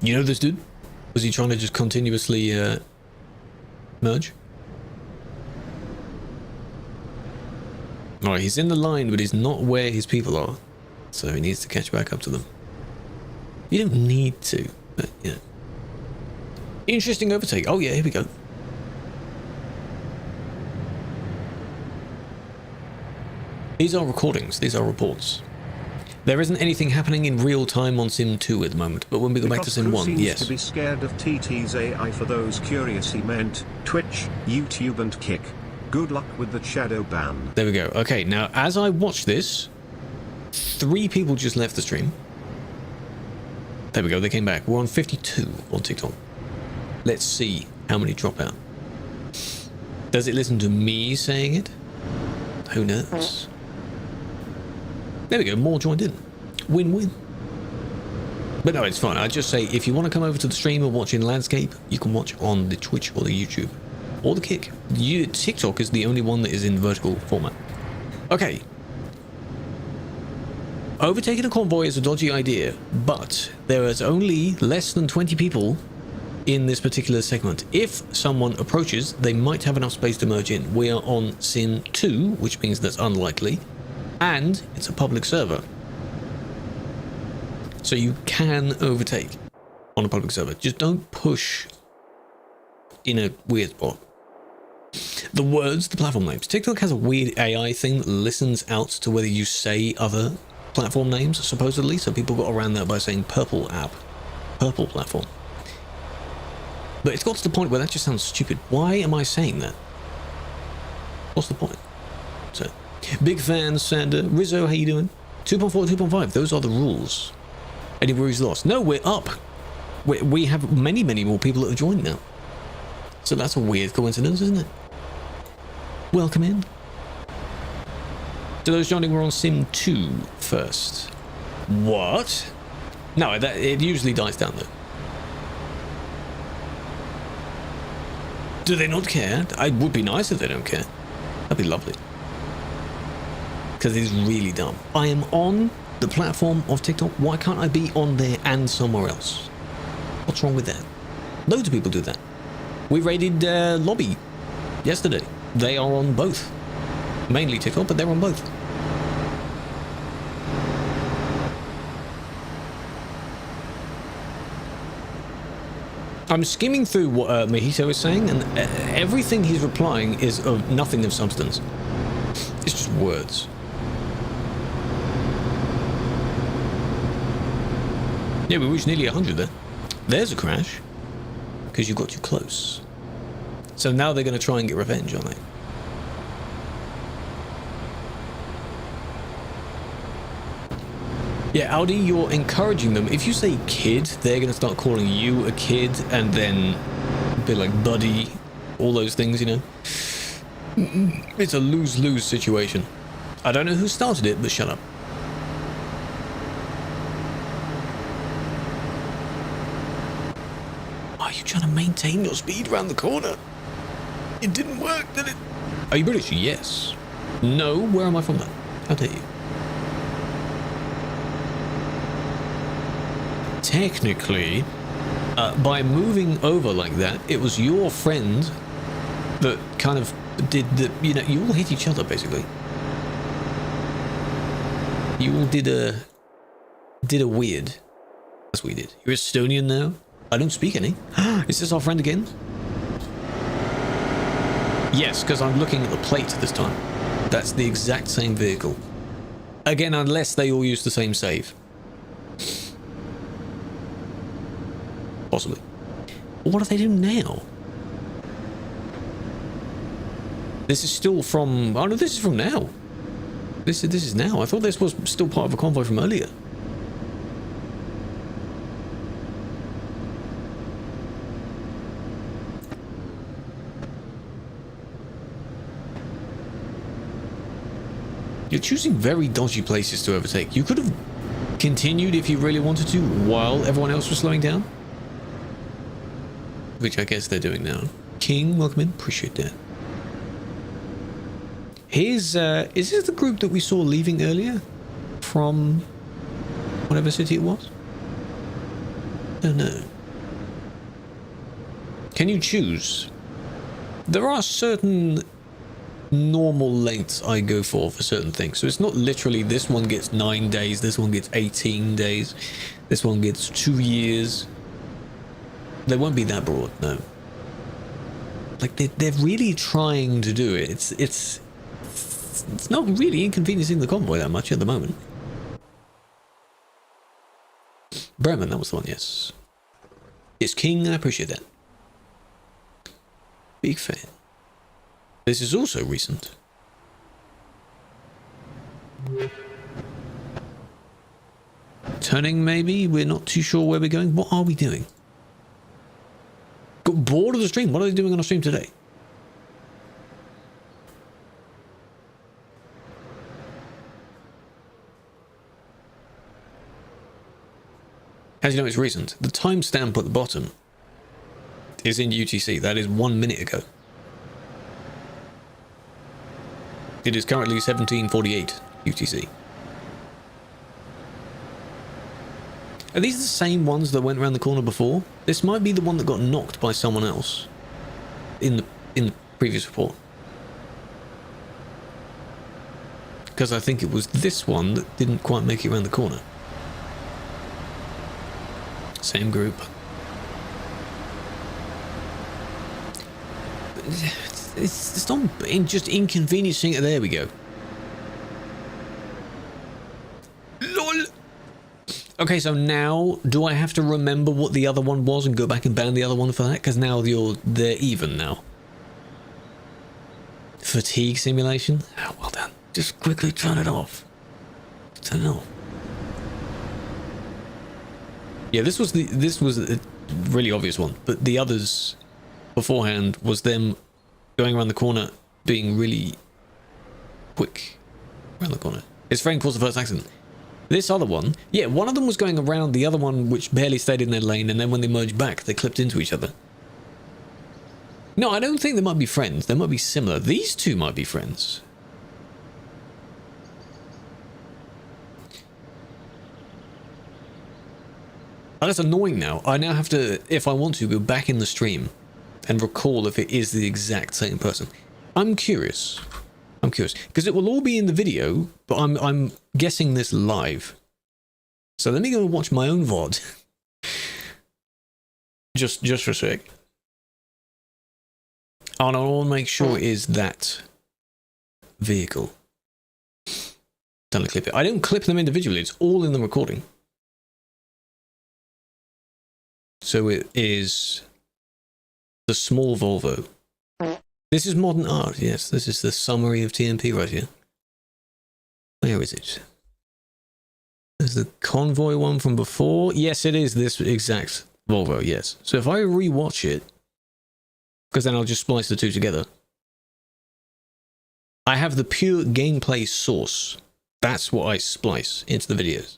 Speaker 1: You know this dude? Was he trying to just continuously merge? Alright, he's in the line, but he's not where his people are. So he needs to catch back up to them. You don't need to, but yeah. Interesting overtake. Oh yeah, here we go. These are recordings. These are reports. There isn't anything happening in real time on Sim 2 at the moment, but when we go back to Sim 1, yes.
Speaker 2: To be scared of TT's AI. For those curious, he meant Twitch, YouTube and Kick. Good luck with the shadow ban.
Speaker 1: There we go. Okay, now as I watch this, 3 people just left the stream. There we go, they came back. We're on 52 on TikTok. Let's see how many drop out. Does it listen to me saying it? Who knows? There we go, more joined in. Win-win. But no, it's fine. I just say, if you want to come over to the stream and watch in landscape, you can watch on the Twitch or the YouTube. Or the Kick. TikTok is the only one that is in vertical format. Okay. Overtaking a convoy is a dodgy idea, but there is only less than 20 people in this particular segment. If someone approaches, they might have enough space to merge in. We are on Sim 2, which means that's unlikely, and it's a public server. So you can overtake on a public server. Just don't push in a weird spot. The words, the platform names. TikTok has a weird AI thing that listens out to whether you say other platform names, supposedly, so people got around that by saying purple app, purple platform. But it's got to the point where that just sounds stupid. Why am I saying that? What's the point? So, big fan, Sander. Rizzo, how you doing? 2.4, 2.5, those are the rules. Any worries lost? No, we're up. We have many, many more people that have joined now. So that's a weird coincidence, isn't it? Welcome in. To those joining, we're on Sim 2 first. What? No, it usually dies down though. Do they not care? It would be nice if they don't care. That'd be lovely. Because it is really dumb. I am on the platform of TikTok. Why can't I be on there and somewhere else? What's wrong with that? Loads of people do that. We raided Lobby yesterday. They are on both. Mainly TikTok, but they're on both. I'm skimming through what Mojito is saying, and everything he's replying is of nothing of substance. It's just words. Yeah, we reached nearly 100 there. There's a crash, because you got too close. So now they're going to try and get revenge, aren't they? Yeah, Audi, you're encouraging them. If you say kid, they're going to start calling you a kid, and then be like buddy, all those things, you know? It's a lose-lose situation. I don't know who started it, but shut up. Are you trying to maintain your speed around the corner. It didn't work, did it? Are you British? Yes. No? Where am I from then? How dare you? Technically, by moving over like that, it was your friend that kind of did the, you know, you all hit each other basically. You all did a weird. That's what we did. You're Estonian now? I don't speak any. Is this our friend again? Yes, because I'm looking at the plate this time. That's the exact same vehicle. Again, unless they all use the same save. Possibly. But what do they do now? This is still from... Oh no, this is from now. This is now. I thought this was still part of a convoy from earlier. You're choosing very dodgy places to overtake. You could have continued if you really wanted to while everyone else was slowing down. Which I guess they're doing now. King, welcome in. Appreciate that. Here's, is this the group that we saw leaving earlier? From whatever city it was? I don't know. Can you choose? There are certain normal lengths I go for certain things. So it's not literally this one gets 9 days, this one gets 18 days, this one gets 2 years. They won't be that broad, no. Like they're really trying to do it. It's not really inconveniencing the convoy that much at the moment. Bremen, that was the one, yes. It's King, I appreciate that. Big fan. This is also recent. Turning, maybe? We're not too sure where we're going. What are we doing? Got bored of the stream. What are they doing on a stream today? As you know, it's recent. The timestamp at the bottom is in UTC. That is 1 minute ago. It is currently 17:48 UTC. Are these the same ones that went around the corner before? This might be the one that got knocked by someone else in the previous report. Because I think it was this one that didn't quite make it around the corner. Same group. It's not just inconveniencing it. There we go. LOL. Okay, so now do I have to remember what the other one was and go back and ban the other one for that? Because now they're even now. Fatigue simulation? Oh, well done. Just quickly turn it off. Turn it off. Yeah, this was a really obvious one, but the others beforehand was them going around the corner, being really quick around the corner. His friend caused the first accident. This other one, yeah, one of them was going around the other one, which barely stayed in their lane, and then when they merged back, they clipped into each other. No, I don't think they might be friends. They might be similar. These two might be friends. Oh, that's annoying now. I now have to, if I want to, go back in the stream and recall if it is the exact same person. I'm curious. I'm curious. Because it will all be in the video, but I'm guessing this live. So let me go and watch my own VOD. just for a sec. Oh, no, I want to make sure it is that vehicle. Don't clip it. I don't clip them individually. It's all in the recording. So it is the small Volvo. This is modern art, yes. This is the summary of TMP right here. Where is it? There's the convoy one from before. Yes, it is this exact Volvo, yes. So if I rewatch it, because then I'll just splice the two together. I have the pure gameplay source. That's what I splice into the videos.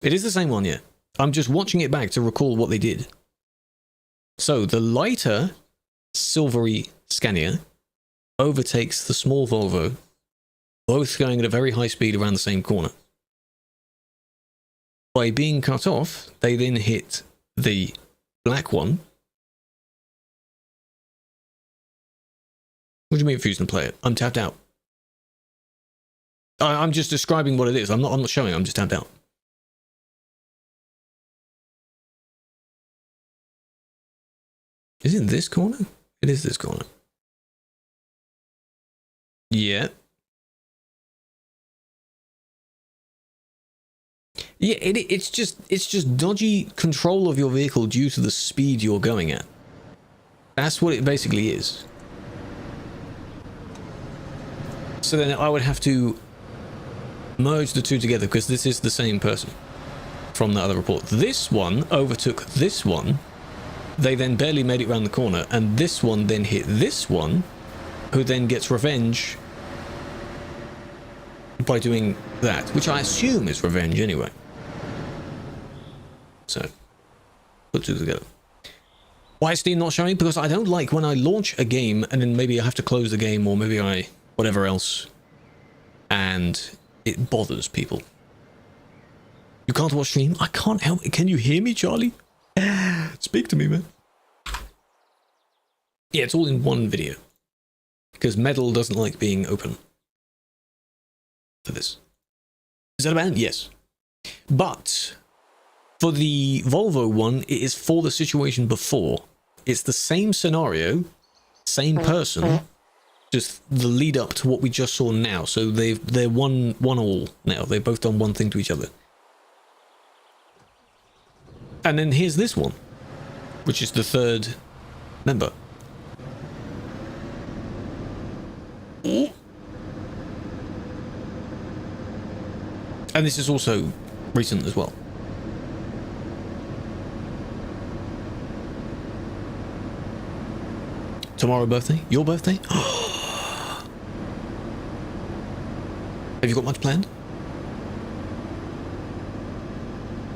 Speaker 1: It is the same one, yeah. I'm just watching it back to recall what they did. So the lighter silvery Scania overtakes the small Volvo, both going at a very high speed around the same corner. By being cut off, they then hit the black one. What do you mean refuse to play it? I'm tapped out. I'm just describing what it is. I'm not showing, I'm just tapped out. Is it this corner? It is this corner. Yeah. Yeah, it's just dodgy control of your vehicle due to the speed you're going at. That's what it basically is. So then I would have to merge the two together because this is the same person from the other report. This one overtook this one. They then barely made it around the corner, and this one then hit this one, who then gets revenge by doing that, which I assume is revenge anyway. So, put two together. Why is Steam not showing? Because I don't like when I launch a game and then maybe I have to close the game, or maybe I whatever else, and it bothers people. You can't watch stream? I can't help it. Can you hear me, Charlie? Speak to me, man. Yeah, it's all in one video. Because Metal doesn't like being open. For this. Is that a ban? Yes. But for the Volvo one, it is for the situation before. It's the same scenario, same person, just the lead up to what we just saw now. So they're one all now. They've both done one thing to each other. And then here's this one, which is the third member. And this is also recent as well. Tomorrow birthday? Your birthday? Have you got much planned?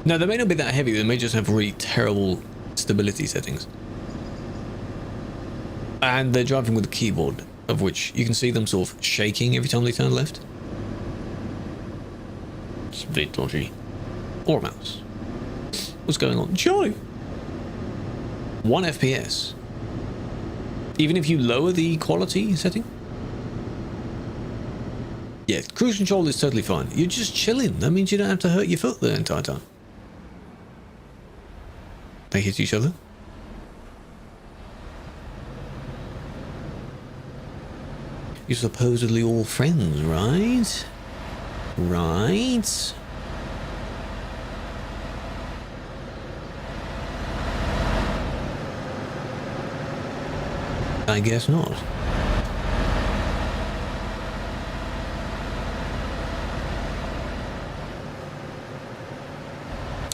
Speaker 1: No, they may not be that heavy. They may just have really terrible stability settings. And they're driving with a keyboard, of which you can see them sort of shaking every time they turn left. It's a bit dodgy. Or a mouse. What's going on? Joy! 1 FPS. Even if you lower the quality setting? Yeah, cruise control is totally fine. You're just chilling. That means you don't have to hurt your foot the entire time. They hit each other. You're supposedly all friends, right? Right? I guess not.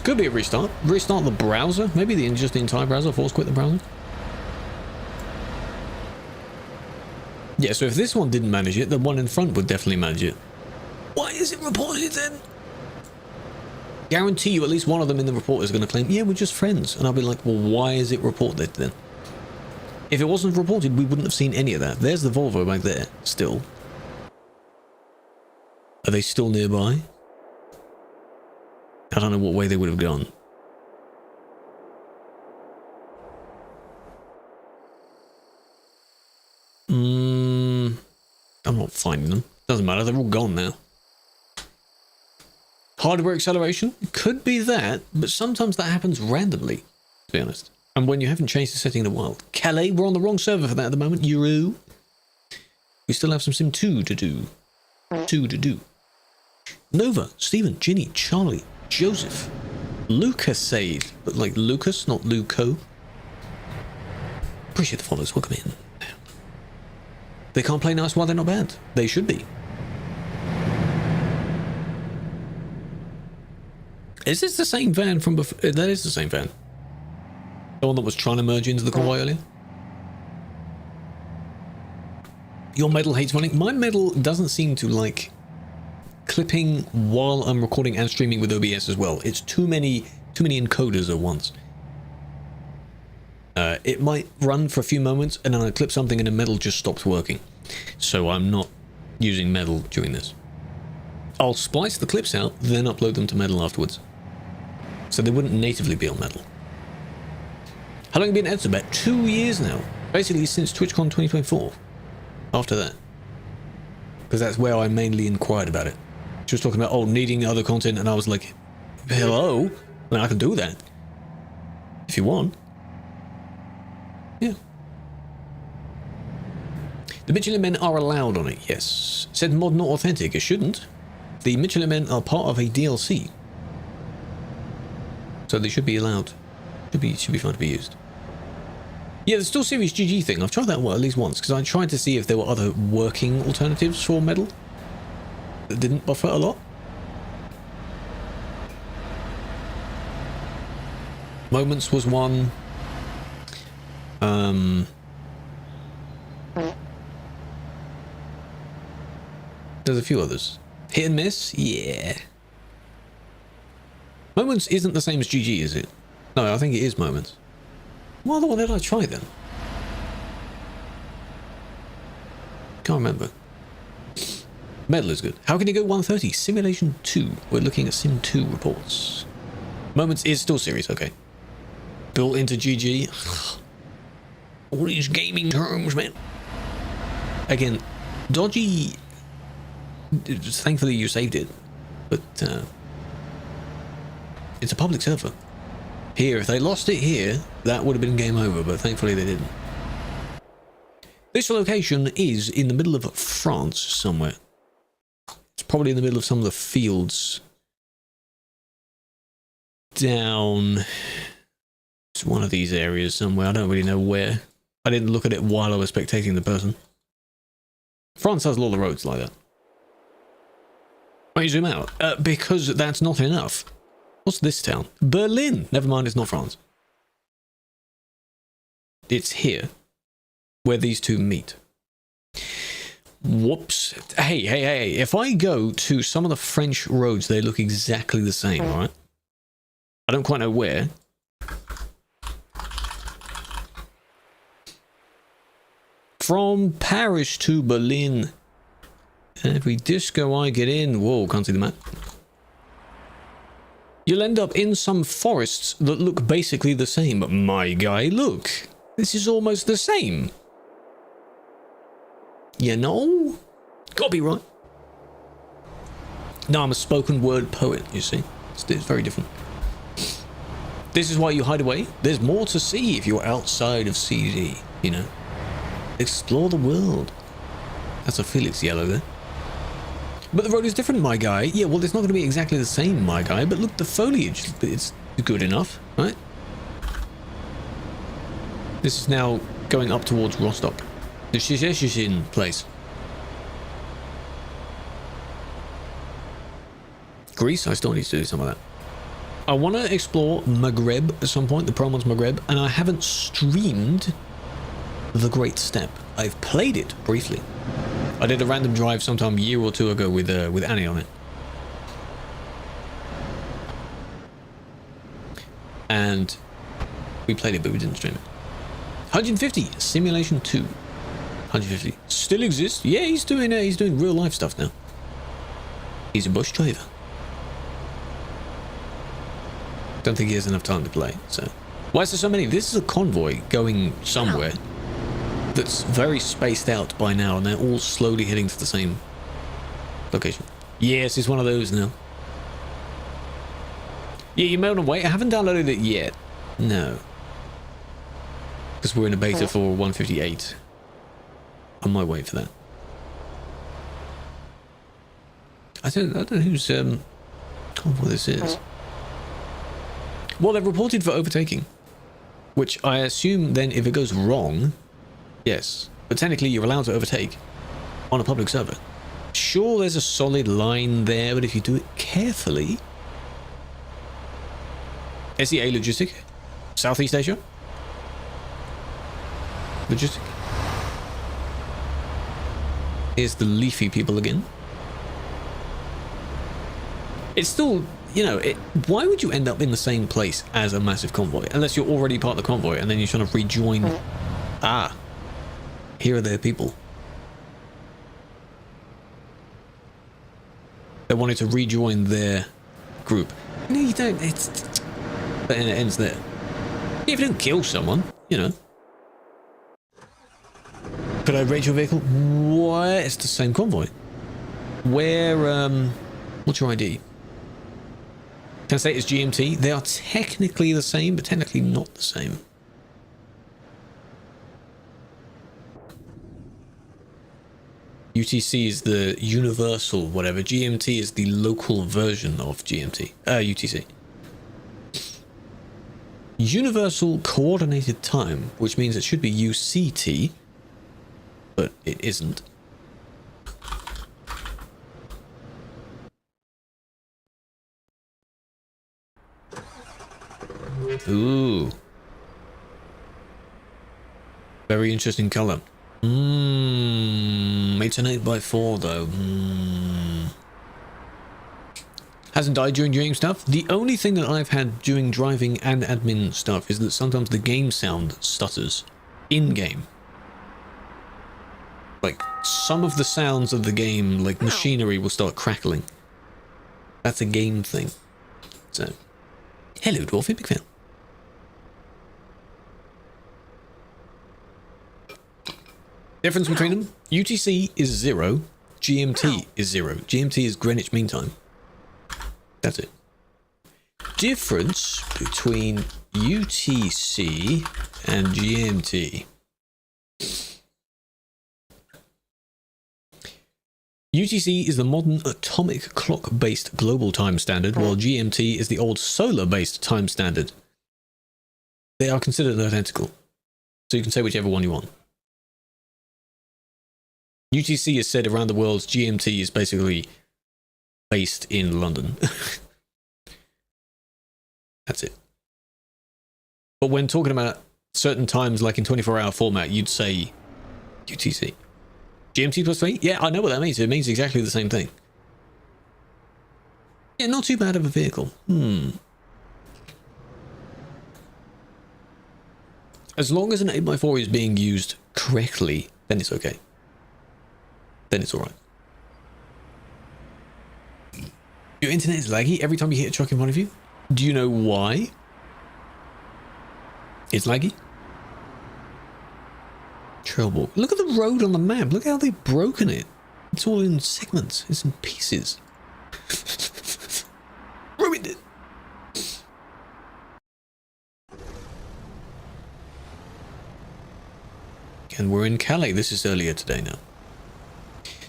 Speaker 1: Could be a restart. Restart the browser. Maybe just the entire browser. Force quit the browser. Yeah, so if this one didn't manage it, the one in front would definitely manage it. Why is it reported then? Guarantee you at least one of them in the report is going to claim, yeah, we're just friends. And I'll be like, well, why is it reported then? If it wasn't reported, we wouldn't have seen any of that. There's the Volvo back there, still. Are they still nearby? I don't know what way they would have gone. I'm not finding them. Doesn't matter, they're all gone now. Hardware acceleration? Could be that, but sometimes that happens randomly, to be honest. And when you haven't changed the setting in a while. Calais, we're on the wrong server for that at the moment. Euro. We still have some Sim 2 to do. Nova, Stephen, Ginny, Charlie, Joseph, Lucasade, but like Lucas, not Luco. Appreciate the follows. Welcome in. They can't play nice while they're not banned. They should be. Is this the same van from before? That is the same van. The one that was trying to merge into the convoy earlier. Your medal hates running. My medal doesn't seem to like clipping while I'm recording and streaming with OBS as well. It's too many encoders at once. It might run for a few moments and then I clip something and the metal just stops working. So I'm not using metal during this. I'll splice the clips out, then upload them to metal afterwards. So they wouldn't natively be on metal. How long have you been editor? About 2 years now. Basically since TwitchCon 2024. After that. Because that's where I mainly inquired about it. She was talking about, oh, needing other content, and I was like, hello? I mean, I can do that. If you want. Yeah. The Michelin Men are allowed on it, yes. Said mod not authentic. It shouldn't. The Michelin Men are part of a DLC. So they should be allowed. Should be fine to be used. Yeah, the Still Series GG thing. I've tried that at least once, because I tried to see if there were other working alternatives for metal that didn't buffer a lot. Moments was one. There's a few others. Hit and miss? Yeah. Moments isn't the same as GG, is it? No, I think it is Moments. What other one did I try then? Can't remember. Metal is good. How can you go 130? Simulation 2. We're looking at Sim 2 reports. Moments is Still Series, okay. Built into GG. All these gaming terms, man. Again, dodgy. Thankfully you saved it, but it's a public server. Here, if they lost it here, that would have been game over, but thankfully they didn't. This location is in the middle of France somewhere. It's probably in the middle of some of the fields. Down to one of these areas somewhere. I don't really know where. I didn't look at it while I was spectating the person. France has a lot of roads like that. Why don't you zoom out? Because that's not enough. What's this town? Berlin! Never mind, it's not France. It's here, where these two meet. Whoops. Hey. If I go to some of the French roads, they look exactly the same, alright? I don't quite know where. From Paris to Berlin. Every disco I get in... Whoa, can't see the map. You'll end up in some forests that look basically the same. But my guy, look. This is almost the same. You know? Gotta be right. No, I'm a spoken word poet, you see. It's very different. This is why you hide away. There's more to see if you're outside of CD, you know. Explore the world. That's a Felix yellow there. But the road is different, my guy. Yeah, well, it's not going to be exactly the same, my guy. But look, the foliage, it's good enough, right? This is now going up towards Rostock. The Shisheshin place. Greece, I still need to do some of that. I want to explore Maghreb at some point, the Promons Maghreb, and I haven't streamed The Great Step. I've played it briefly. I did a random drive sometime a year or two ago with Annie on it. And we played it, but we didn't stream it. 150, Simulation 2. 150. Still exists. Yeah, he's doing real life stuff now. He's a bus driver. Don't think he has enough time to play, so. Why is there so many? This is a convoy going somewhere that's very spaced out by now, and they're all slowly heading to the same location. Yes, it's one of those now. Yeah, you mailed away. I haven't downloaded it yet. No. Because we're in a beta for 158. I might wait for that. I don't know who's what this is. Well, they've reported for overtaking, which I assume then if it goes wrong, yes, but technically you're allowed to overtake on a public server. Sure, there's a solid line there, but if you do it carefully. SEA Logistic, Southeast Asia. Logistic. Here's the leafy people again. It's still, you know, why would you end up in the same place as a massive convoy? Unless you're already part of the convoy and then you're trying to rejoin. Ah, here are their people. They wanted to rejoin their group. No, you don't. But it ends there. If you don't kill someone, you know. Could I rate your vehicle? What? It's the same convoy. Where, what's your ID? Can I say it's GMT? They are technically the same, but technically not the same. UTC is the universal whatever. GMT is the local version of GMT. UTC. Universal Coordinated Time, which means it should be UCT, but it isn't. Ooh. Very interesting color. It's an 8x4 though. Hasn't died during game stuff. The only thing that I've had during driving and admin stuff is that sometimes the game sound stutters in-game. Like, some of the sounds of the game, like machinery, will start crackling. That's a game thing. So, hello, Dwarfy, big fan. Difference between them: UTC is 0, GMT is 0. GMT is Greenwich Mean Time. That's it. Difference between UTC and GMT. UTC is the modern atomic clock-based global time standard, while GMT is the old solar-based time standard. They are considered identical, so you can say whichever one you want. UTC is said around the world. GMT is basically based in London. That's it. But when talking about certain times, like in 24-hour format, you'd say UTC. GMT plus 3? Yeah, I know what that means. It means exactly the same thing. Yeah, not too bad of a vehicle. As long as an 8x4 is being used correctly, then it's okay. Then it's alright. Your internet is laggy every time you hit a truck in front of you? Do you know why it's laggy? Trouble. Look at the road on the map. Look how they've broken it. It's all in segments. It's in pieces. Ruined it. And we're in Calais. This is earlier today now.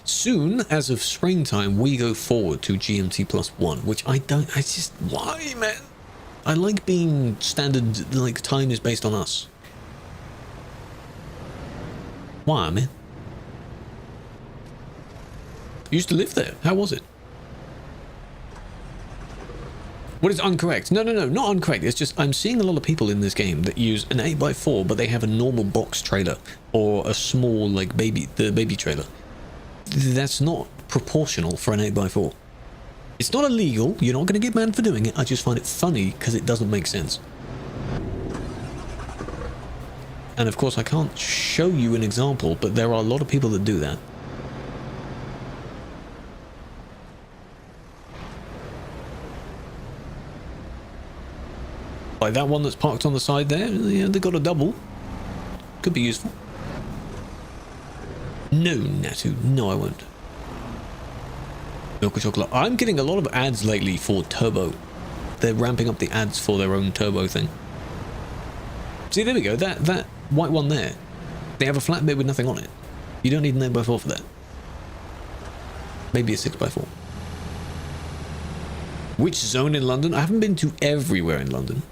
Speaker 1: Soon, as of springtime, we go forward to GMT plus 1, which I just, why, man? I like being standard, like, time is based on us. Why, man? Used to live there. How was it? What is incorrect? No, not incorrect. It's just, I'm seeing a lot of people in this game that use an 8x4, but they have a normal box trailer, or a small, like, the baby trailer. That's not proportional for an 8x4. It's not illegal. You're not going to get banned for doing it. I just find it funny because it doesn't make sense. And of course, I can't show you an example, but there are a lot of people that do that. Like that one that's parked on the side there. Yeah, they got a double. Could be useful. No, Natu. No, I won't. Milk or chocolate. I'm getting a lot of ads lately for turbo. They're ramping up the ads for their own turbo thing. See, there we go. That white one there. They have a flatbed with nothing on it. You don't need an 8x4 for that. Maybe a 6x4. Which zone in London? I haven't been to everywhere in London,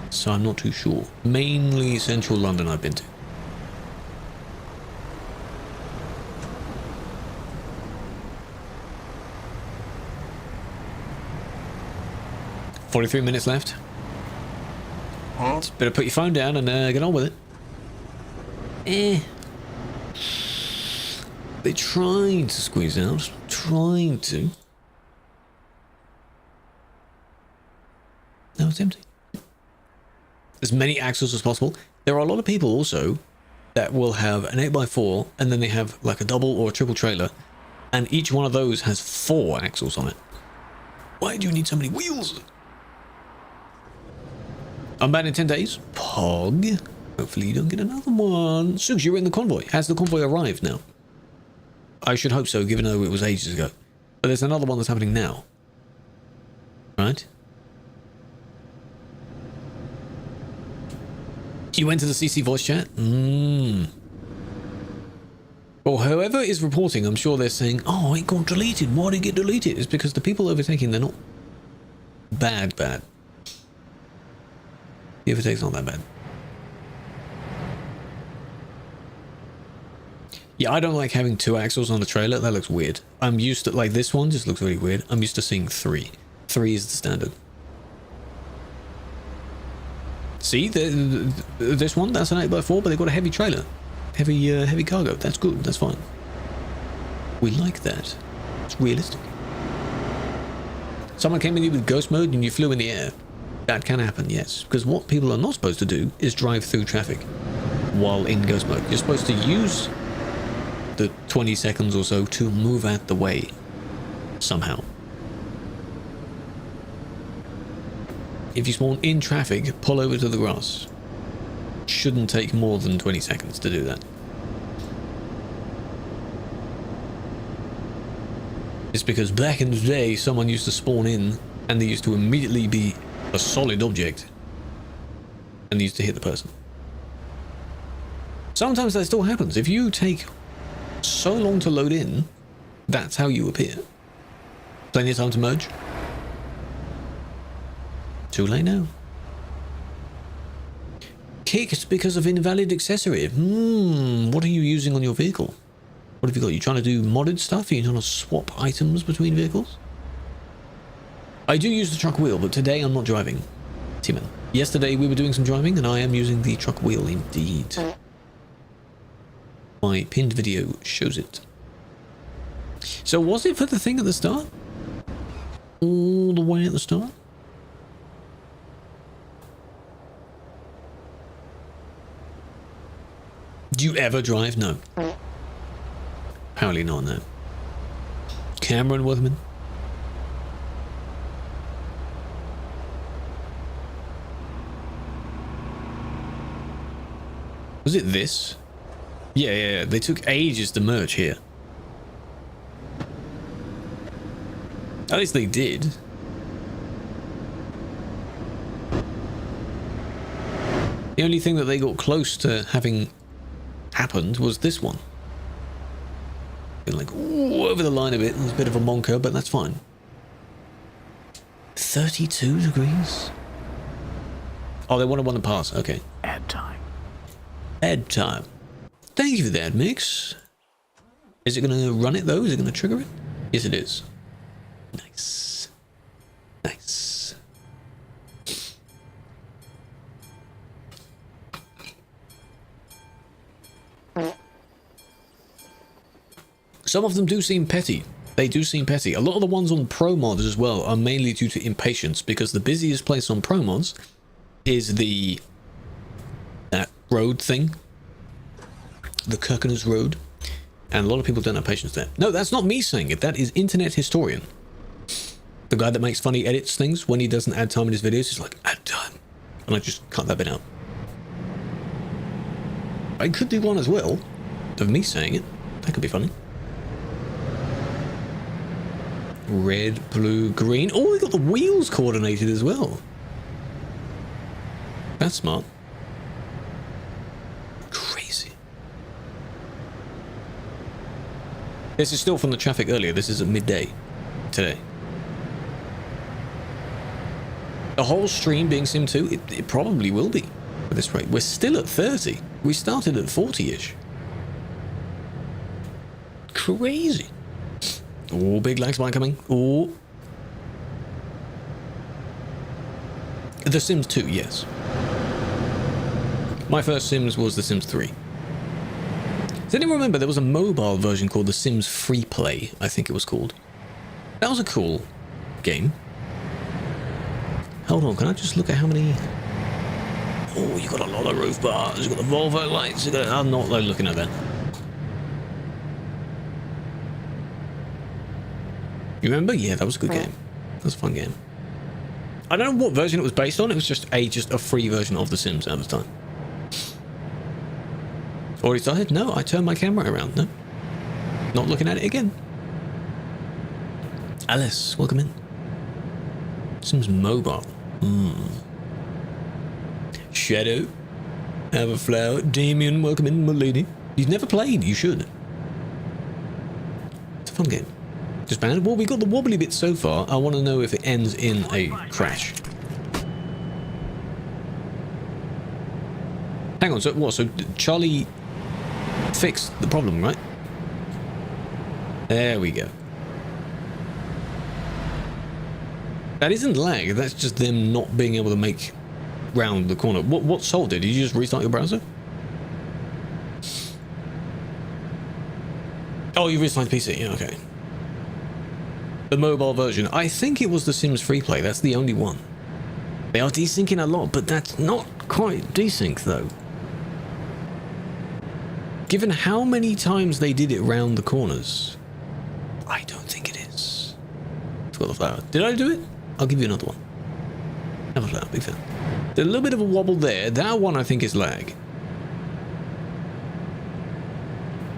Speaker 1: so I'm not too sure. Mainly central London I've been to. "43 minutes left. Better put your phone down and get on with it." They tried to squeeze out. Trying to. it's empty. As many axles as possible. There are a lot of people also that will have an 8x4 and then they have like a double or a triple trailer, and each one of those has 4 axles on it. Why do you need so many wheels? I'm back in 10 days. Pog. Hopefully you don't get another one. Suggs, you're in the convoy. Has the convoy arrived now? I should hope so, given though it was ages ago. But there's another one that's happening now. Right? You went to the CC voice chat? Well, whoever is reporting, I'm sure they're saying, oh, it got deleted. Why did it get deleted? It's because the people overtaking, they're not bad. The overtake's not that bad. Yeah, I don't like having 2 axles on a trailer. That looks weird. I'm used to, like, this one just looks really weird. I'm used to seeing 3. 3 is the standard. See, this one, that's an 8x4, but they've got a heavy trailer. Heavy cargo. That's good. That's fine. We like that. It's realistic. Someone came in you with ghost mode and you flew in the air. That can happen, yes. Because what people are not supposed to do is drive through traffic while in ghost mode. You're supposed to use the 20 seconds or so to move out the way somehow. If you spawn in traffic, pull over to the grass. Shouldn't take more than 20 seconds to do that. It's because back in the day, someone used to spawn in and they used to immediately be a solid object and they used to hit the person. Sometimes that still happens. If you take so long to load in, that's how you appear. Plenty of time to merge. Too late now. Kicked because of invalid accessory. What are you using on your vehicle? What have you got? You trying to do modded stuff? Are you trying to swap items between vehicles? I do use the truck wheel, but today I'm not driving. T-Man. Yesterday we were doing some driving and I am using the truck wheel indeed. My pinned video shows it. So was it for the thing at the start? All the way at the start? Do you ever drive? No. Apparently not, no. Cameron Weatherman. Was it this? Yeah. They took ages to merge here. At least they did. The only thing that they got close to having happened was this one. Been like, ooh, over the line a bit. There's a bit of a monker, but that's fine. 32 degrees? Oh, they want to pass. Okay.
Speaker 3: Ad time.
Speaker 1: Ad time. Thank you for that, Mix. Is it going to run it, though? Is it going to trigger it? Yes, it is. Nice. Nice. Some of them do seem petty. They do seem petty. A lot of the ones on Pro Mods as well are mainly due to impatience, because the busiest place on Pro Mods is that road thing. The Kirkenes Road. And a lot of people don't have patience there. No, that's not me saying it. That is Internet Historian. The guy that makes funny edits things when he doesn't add time in his videos. He's like, add time. And I just cut that bit out. I could do one as well of me saying it. That could be funny. Red, blue, green. Oh, they got the wheels coordinated as well. That's smart. Crazy. This is still from the traffic earlier. This is at midday today. The whole stream being Sim 2, it probably will be at this rate. We're still at 30. We started at 40-ish. Crazy. Oh, big lag spike coming. Oh. The Sims 2, yes. My first Sims was The Sims 3. Does anyone remember there was a mobile version called The Sims Free Play, I think it was called. That was a cool game. Hold on, can I just look at how many... Oh, you got a lot of roof bars. You got the Volvo lights. You got... I'm not looking at that. You remember? Yeah, that was a good game. That was a fun game. I don't know what version it was based on. It was just a free version of The Sims at the time. Already started? No, I turned my camera around. No. Not looking at it again. Alice, welcome in. Sims Mobile. Shadow. Have a flower. Damien, welcome in, my lady. You've never played. You should. It's a fun game. Just banned. Well, we got the wobbly bit so far. I want to know if it ends in a crash. Hang on. So what? So Charlie fixed the problem, right? There we go. That isn't lag. That's just them not being able to make round the corner. What solved it? Did you just restart your browser? Oh, you restarted the PC. Yeah, okay. The mobile version. I think it was the Sims Free Play. That's the only one. They are desyncing a lot, but that's not quite desync though. Given how many times they did it round the corners, I don't think it is. Forgot the flower. Did I do it? I'll give you another one. Have a flower, big fan. There's a little bit of a wobble there. That one I think is lag.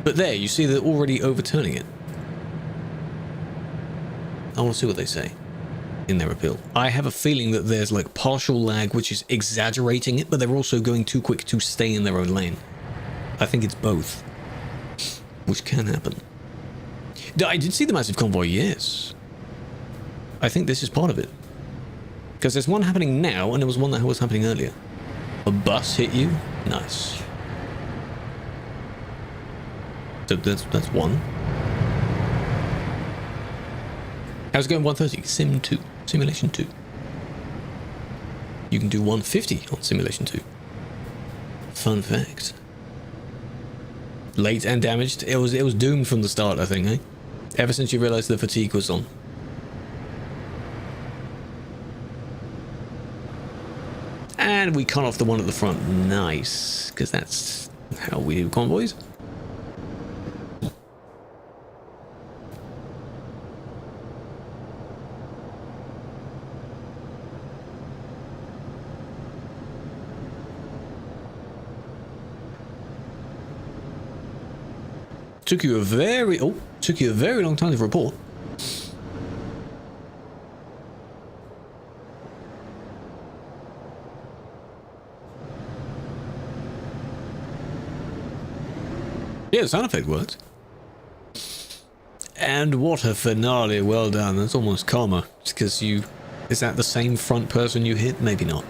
Speaker 1: But there, you see they're already overturning it. I want to see what they say in their appeal. I have a feeling that there's like partial lag, which is exaggerating it, but they're also going too quick to stay in their own lane. I think it's both, which can happen. I did see the massive convoy, yes. I think this is part of it. Because there's one happening now, and there was one that was happening earlier. A bus hit you? Nice. So that's one. How's it going? 130. Sim 2. Simulation 2. You can do 150 on Simulation 2. Fun fact. Late and damaged. It was doomed from the start, I think, eh? Ever since you realised the fatigue was on. And we cut off the one at the front. Nice. Because that's how we do convoys. Took you a very long time to report. Yeah, the sound effect worked. And what a finale, well done. That's almost karma. Because you... Is that the same front person you hit? Maybe not.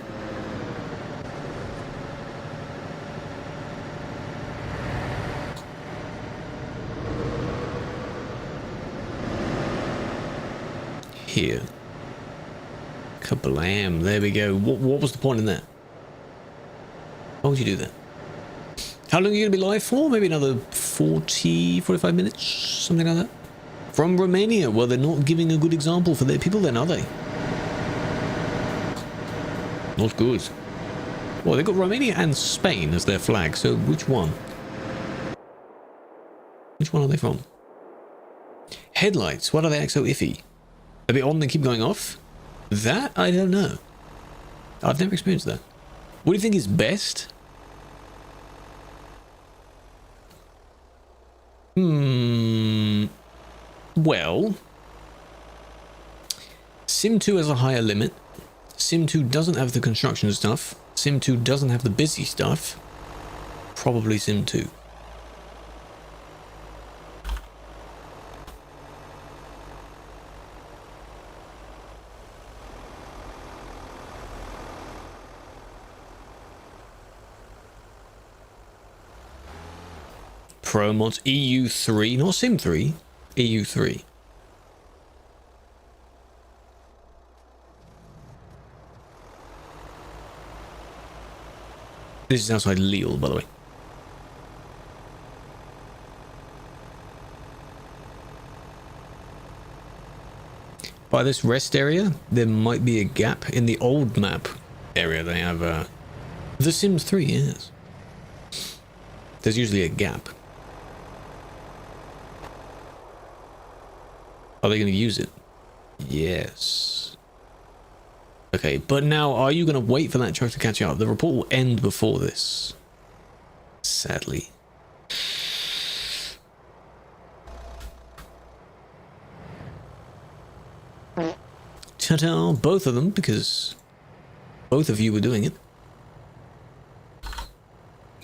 Speaker 1: Here. Kablam. There we go. What was the point in that? Why would you do that? How long are you going to be live for? Maybe another 45 minutes? Something like that? From Romania. Well, they're not giving a good example for their people then, are they? Not good. Well, they've got Romania and Spain as their flag, so which one? Which one are they from? Headlights. Why do they act so iffy? Are they on and keep going off? That? I don't know. I've never experienced that. What do you think is best? Well, Sim 2 has a higher limit. Sim 2 doesn't have the construction stuff. Sim 2 doesn't have the busy stuff. Probably Sim 2. Pro mods EU3, not Sim 3, EU3. This is outside Lille, by the way. by this rest area, there might be a gap. In the old map area, they have The Sims 3, yes. There's usually a gap. Are they going to use it? Yes. Okay, but now are you going to wait for that truck to catch up? The report will end before this. Sadly. Ta-da! Both of them, because both of you were doing it.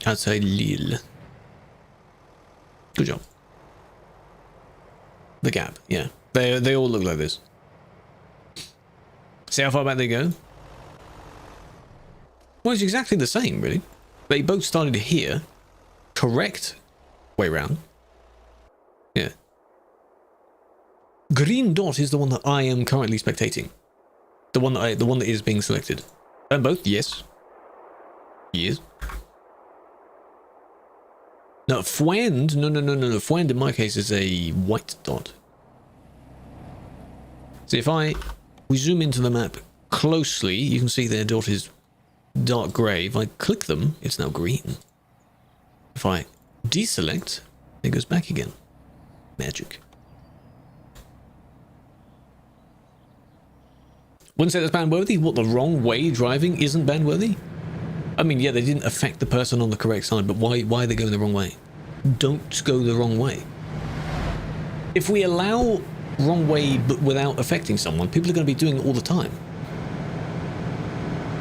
Speaker 1: Outside Lille. Good job. The gap, yeah. They all look like this. See how far back they go? Well, it's exactly the same, really. They both started here. Correct way round. Yeah. Green dot is the one that I am currently spectating. The one that is being selected. And both, yes. Yes. No, Fwend, no. Fwend in my case is a white dot. So if we zoom into the map closely, you can see their dot is dark grey. If I click them, it's now green. If I deselect, it goes back again. Magic. Wouldn't say that's ban-worthy. What, the wrong way driving isn't ban-worthy? I mean, yeah, they didn't affect the person on the correct side, but why are they going the wrong way? Don't go the wrong way. If we allow wrong way but without affecting someone, people are going to be doing it all the time.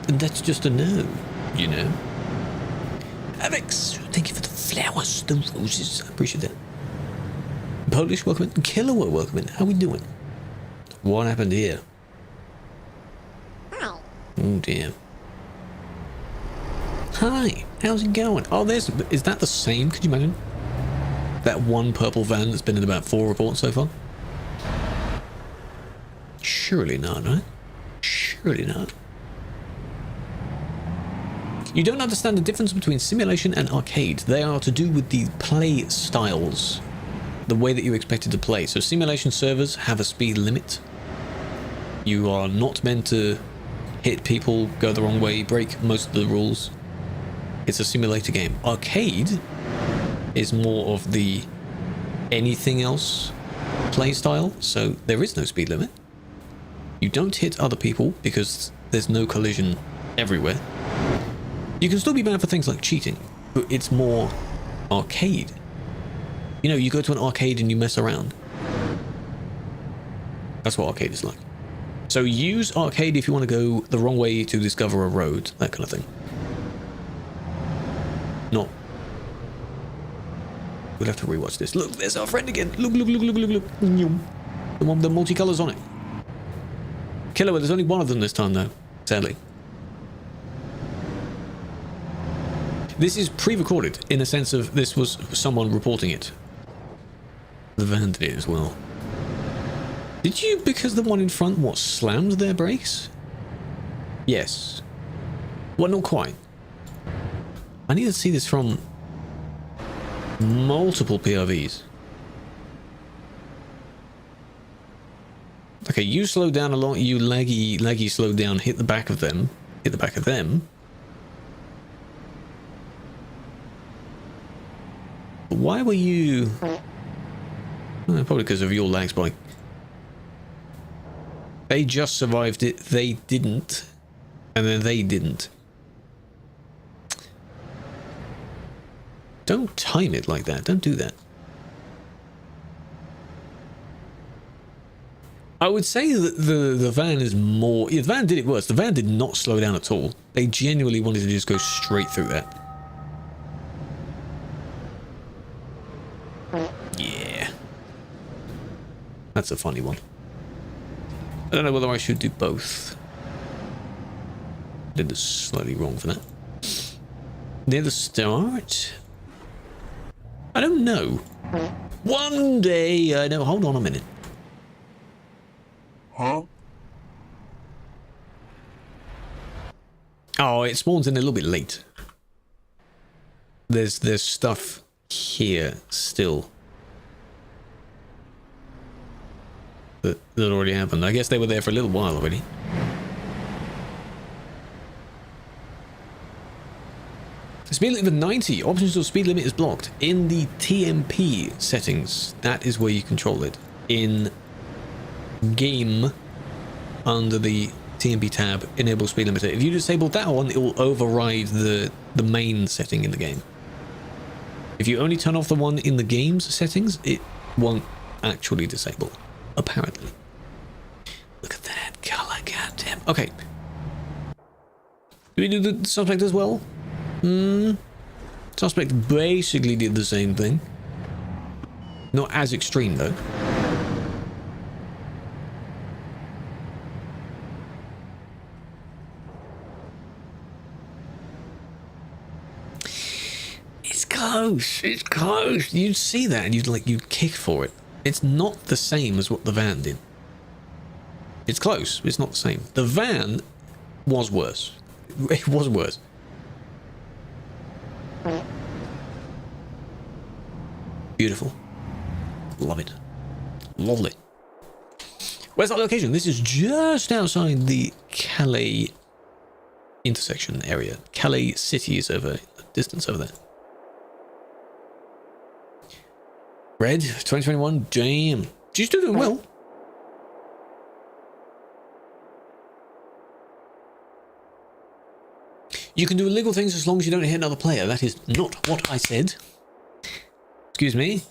Speaker 1: And that's just a no, you know. Alex, thank you for the flowers, the roses. I appreciate that. Polish, welcome in. Killer, welcome in. How we doing? What happened here? Oh dear. Hi, how's it going? Oh, is that the same? Could you imagine? That one purple van that's been in about 4 reports so far? Surely not, right? Surely not. You don't understand the difference between simulation and arcade. They are to do with the play styles. The way that you're expected to play. So simulation servers have a speed limit. You are not meant to hit people, go the wrong way, break most of the rules. It's a simulator game. Arcade is more of the anything else play style, so there is no speed limit. You don't hit other people because there's no collision everywhere. You can still be banned for things like cheating, but it's more arcade. You know, you go to an arcade and you mess around. That's what arcade is like. So use arcade if you want to go the wrong way to discover a road, that kind of thing. Not. We'll have to rewatch this. Look, there's our friend again. Look. The one with the multicolours on it. Killer, there's only one of them this time though, sadly. This is pre-recorded in the sense of this was someone reporting it. The van did it as well. Did you, because the one in front, what, slammed their brakes? Yes. Well, not quite. I need to see this from multiple POVs. Okay, you slow down a lot, you laggy slow down, hit the back of them, hit the back of them. But why were you... probably because of your lag spike. They just survived it, they didn't, and then they didn't. Don't time it like that, don't do that. I would say that the van is more... Yeah, the van did it worse. The van did not slow down at all. They genuinely wanted to just go straight through that. Yeah. That's a funny one. I don't know whether I should do both. Did this slightly wrong for that. Near the start? I don't know. One day I know. Hold on a minute.
Speaker 3: Huh?
Speaker 1: Oh, it spawns in a little bit late. There's stuff here still. that already happened. I guess they were there for a little while already. Speed limit of 90. Options of speed limit is blocked. In the TMP settings, that is where you control it. In game, under the TMP tab, enable speed limiter. If you disable that one, it will override the main setting in the game. If you only turn off the one in the game's settings, it won't actually disable, apparently. Look at that color, goddamn. Okay. Do we do the suspect as well? Suspect basically did the same thing. Not as extreme, though. It's close. It's close. You'd see that and you'd kick for it. It's not the same as what the van did. It's close. It's not the same. The van was worse. It was worse. Beautiful. Love it. Lovely. Where's that location? This is just outside the Calais intersection area. Calais City is over the distance over there. Red, 2021, damn. She's still doing well. You can do illegal things as long as you don't hit another player. That is not what I said. Excuse me.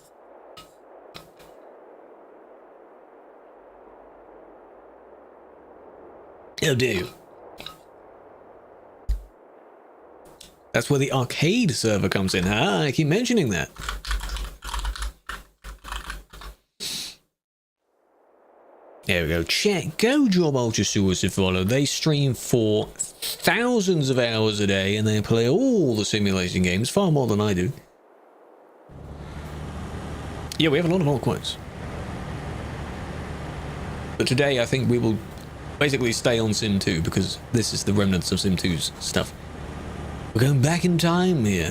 Speaker 1: How dare you? That's where the arcade server comes in. Ah, I keep mentioning that. There we go. Check. Go Job Ultra Suicide Follow. They stream for thousands of hours a day and they play all the simulation games, far more than I do. Yeah, we have a lot of old quotes. But today I think we will basically stay on Sim 2 because this is the remnants of Sim 2's stuff. We're going back in time here.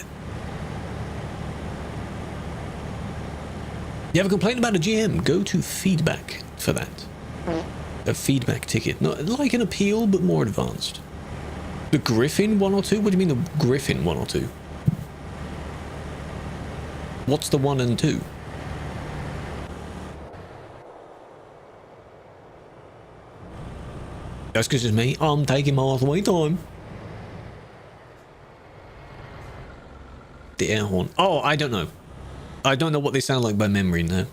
Speaker 1: You have a complaint about a GM? Go to feedback for that. A feedback ticket. Not like an appeal, but more advanced. The Griffin 1 or 2? What do you mean the Griffin 1 or 2? What's the 1 and 2? That's because it's me. I'm taking my halfway time. The air horn. Oh, I don't know. I don't know what they sound like by memory now.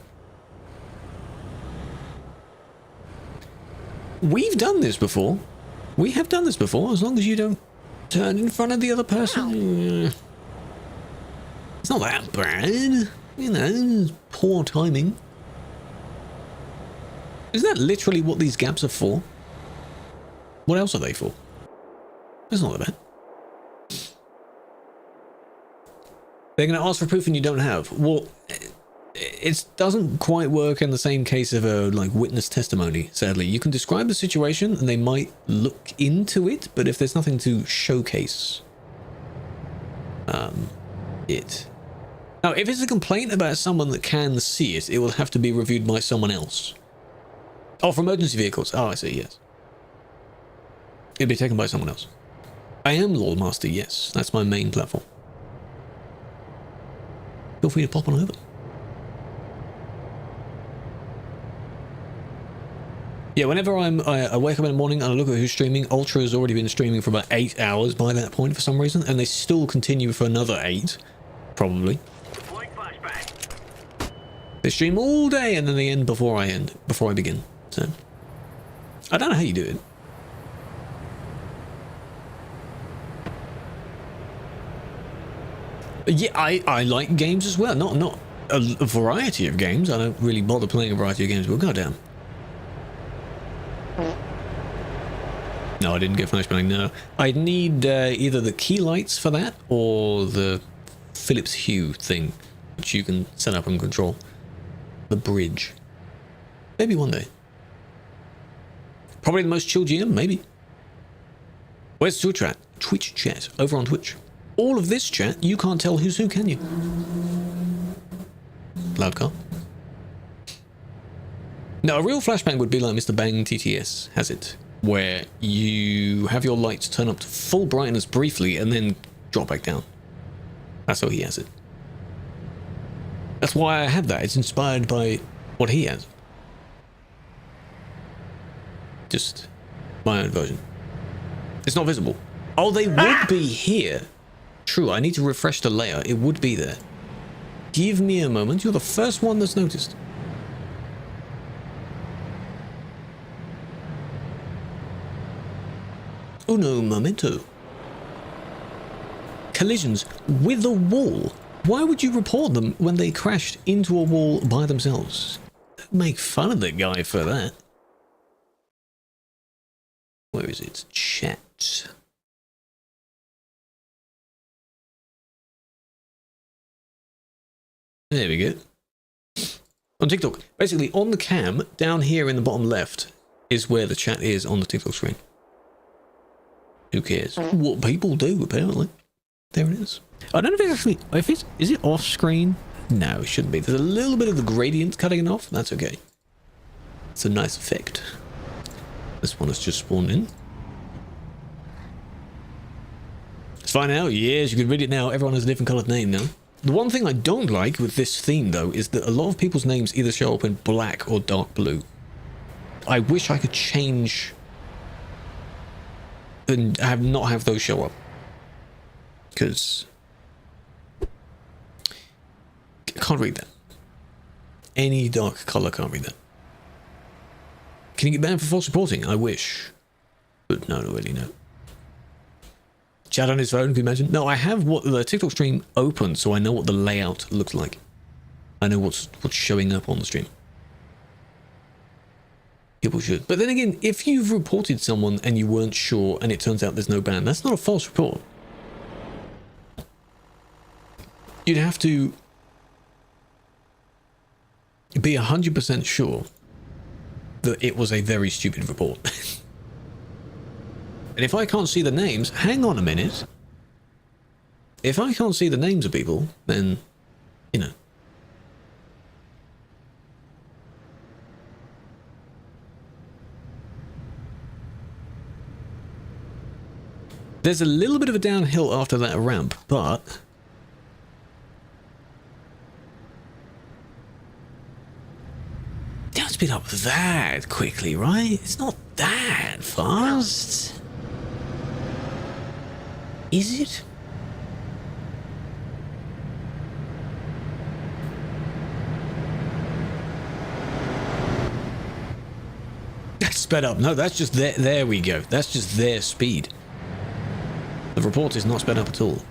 Speaker 1: We've done this before. We have done this before, as long as you don't turn in front of the other person. It's not that bad. You know, poor timing. Isn't that literally what these gaps are for? What else are they for? It's not that bad. They're going to ask for proof and you don't have. Well, it doesn't quite work in the same case of a witness testimony, sadly. You can describe the situation and they might look into it, but if there's nothing to showcase it. Now, if it's a complaint about someone that can see it, it will have to be reviewed by someone else. Oh, for emergency vehicles. Oh, I see, yes. It'll be taken by someone else. I am Lord Master, yes. That's my main platform. Feel free to pop on over. Yeah, whenever I wake up in the morning and I look at who's streaming, Ultra has already been streaming for about 8 hours by that point for some reason, and they still continue for another 8, probably. They stream all day and then they end before I begin. So, I don't know how you do it. Yeah, I like games as well. Not a variety of games. I don't really bother playing a variety of games, but goddamn. No, I didn't get flashbang, no. I'd need either the key lights for that or the Philips Hue thing, which you can set up and control. The bridge. Maybe one day. Probably the most chill GM, maybe. Where's Twitch chat? Twitch chat, over on Twitch. All of this chat, you can't tell who's who, can you? Loud car. Now, a real flashbang would be like Mr. Bang TTS has it, where you have your lights turn up to full brightness briefly and then drop back down. That's how he has it. That's why I have that. It's inspired by what he has. Just my own version. It's not visible. Oh, they would be here. True, I need to refresh the layer. It would be there. Give me a moment. You're the first one that's noticed. Uno momento. Collisions with a wall. Why would you report them when they crashed into a wall by themselves? Don't make fun of the guy for that. Where is it? Chat. There we go. On TikTok. Basically, on the cam, down here in the bottom left, is where the chat is on the TikTok screen. Who cares? What people do, apparently. There it is. I don't know if it's actually... Is it off screen? No, it shouldn't be. There's a little bit of the gradient cutting it off. That's okay. It's a nice effect. This one has just spawned in. It's fine now. Yes, you can read it now. Everyone has a different coloured name now. The one thing I don't like with this theme, though, is that a lot of people's names either show up in black or dark blue. I wish I could change and not have those show up. Because I can't read that. Any dark colour can't read that. Can you get banned for false reporting? I wish. But no, not really, no. Chat on his phone, can you imagine? No, I have what the TikTok stream open, so I know what the layout looks like. I know what's showing up on the stream. People should. But then again, if you've reported someone and you weren't sure and it turns out there's no ban, that's not a false report. You'd have to be 100% sure that it was a very stupid report. And if I can't see the names, hang on a minute. If I can't see the names of people, then, you know. There's a little bit of a downhill after that ramp, but... Don't speed up that quickly, right? It's not that fast. Is it? That's sped up. No, that's just their... There we go. That's just their speed. The report is not sped up at all.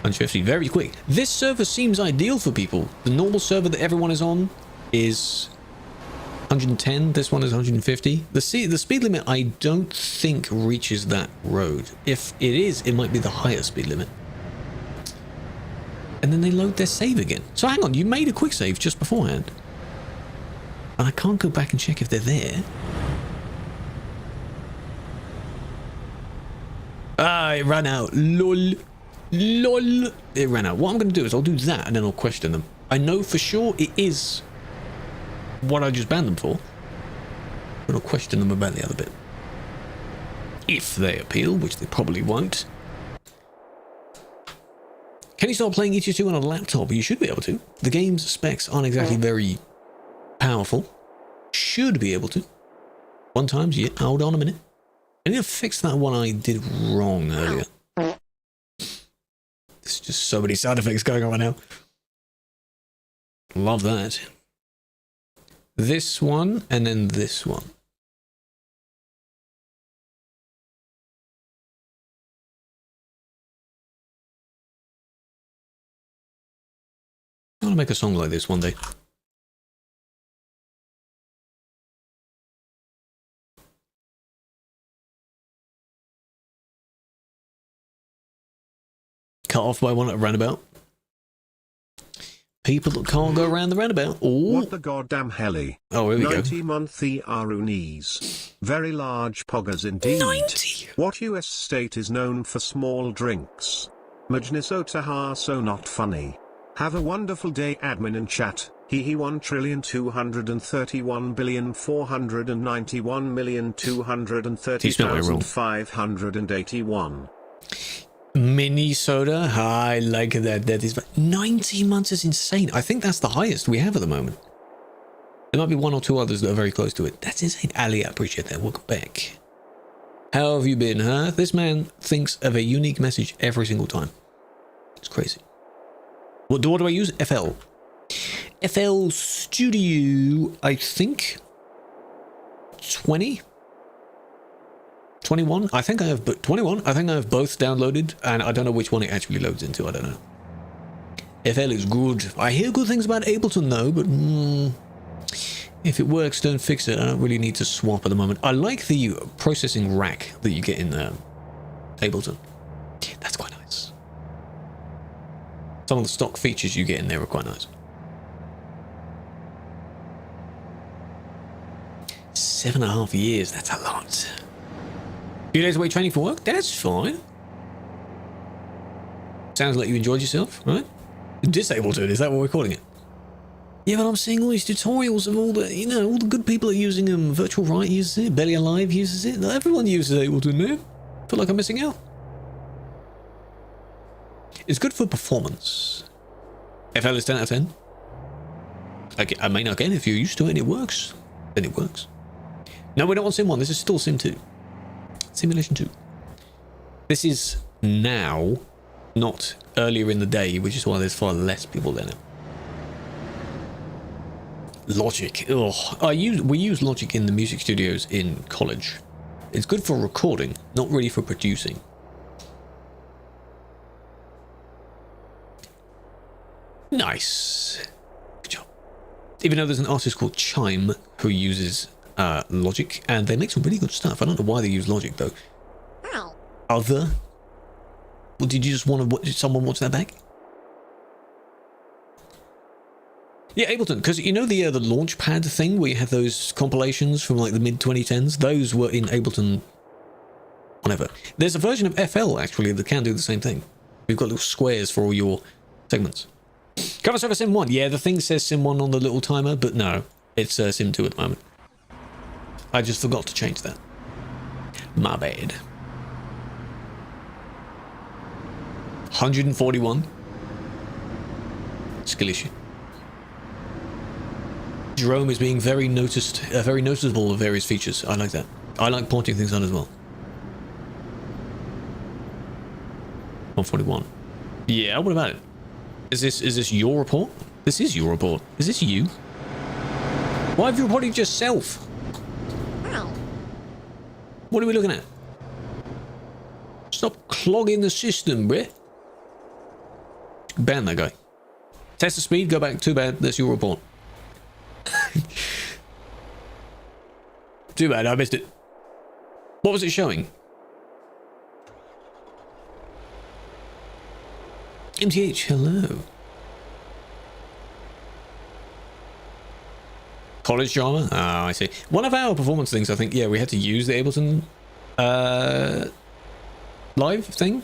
Speaker 1: 150, very quick. This server seems ideal for people. The normal server that everyone is on is 110. This one is 150. The speed limit, I don't think reaches that road. If it is, it might be the higher speed limit. And then they load their save again. So hang on, you made a quick save just beforehand. And I can't go back and check if they're there. Ah, it ran out. LOL. LOL. It ran out. What I'm going to do is I'll do that and then I'll question them. I know for sure it is what I just banned them for. But I'll question them about the other bit. If they appeal, which they probably won't. Can you start playing ETS2 on a laptop? You should be able to. The game's specs aren't exactly very powerful. Should be able to. One times, yeah. Hold on a minute. I need to fix that one I did wrong earlier. There's just so many sound effects going on right now. Love that. This one, and then this one. I want to make a song like this one day. Cut off by one at a roundabout. People that can't go around the roundabout. Ooh.
Speaker 2: What the goddamn helly?
Speaker 1: Oh, here we
Speaker 2: 90 monthly Arunis. Very large poggers indeed.
Speaker 1: 90?
Speaker 2: What US state is known for small drinks? Majnisota so not funny. Have a wonderful day, admin and chat. He 1,231,491,230,581.
Speaker 1: Minnesota, I like that. That is 90 months is insane. I think that's the highest we have at the moment. There might be one or two others that are very close to it. That's insane. Ali, I appreciate that. Welcome back. How have you been, huh? This man thinks of a unique message every single time. It's crazy. What do I use? FL. FL Studio, I think. 20? 21? I think I have 21. I think I have both downloaded, and I don't know which one it actually loads into. I don't know. FL is good. I hear good things about Ableton though, but if it works, don't fix it. I don't really need to swap at the moment. I like the processing rack that you get in Ableton. That's quite nice. Some of the stock features you get in there are quite nice. 7.5 years, that's a lot. Few days away training for work, that's fine. Sounds like you enjoyed yourself, right? Disabled it, is that what we're calling it? Yeah, but I'm seeing all these tutorials of all the, all the good people are using them. Virtual Right uses it, Belly Alive uses it. Everyone uses Ableton now. Feel like I'm missing out. It's good for performance. FL is 10 out of 10. I mean, again, if you're used to it and it works, then it works. No, we're not on Sim 1. This is still Sim 2. Simulation 2. This is now, not earlier in the day, which is why there's far less people there now. Logic. Ugh. We use Logic in the music studios in college. It's good for recording, not really for producing. Nice. Good job. Even though there's an artist called Chime who uses Logic, and they make some really good stuff. I don't know why they use Logic though.
Speaker 3: Ow.
Speaker 1: Other? Well, did you just want to watch someone watch that back? Yeah, Ableton, because the Launchpad thing where you have those compilations from like the mid 2010s, those were in Ableton. Whatever. There's a version of FL actually that can do the same thing. We've got little squares for all your segments. Cover server Sim 1. Yeah, the thing says Sim 1 on the little timer, but no, it's Sim 2 at the moment. I just forgot to change that. My bad. 141. Skill issue. Jerome is being very noticeable of various features. I like that. I like pointing things out as well. 141. Yeah, what about it? Is this your report? This is your report. Is this you? Why have you reported yourself?
Speaker 3: Ow.
Speaker 1: What are we looking at? Stop clogging the system, Brit. Ban that guy. Test the speed, go back. Too bad. That's your report. Too bad, I missed it. What was it showing? MTH, hello. College drama? Ah, I see. One of our performance things, I think, yeah, we had to use the Ableton live thing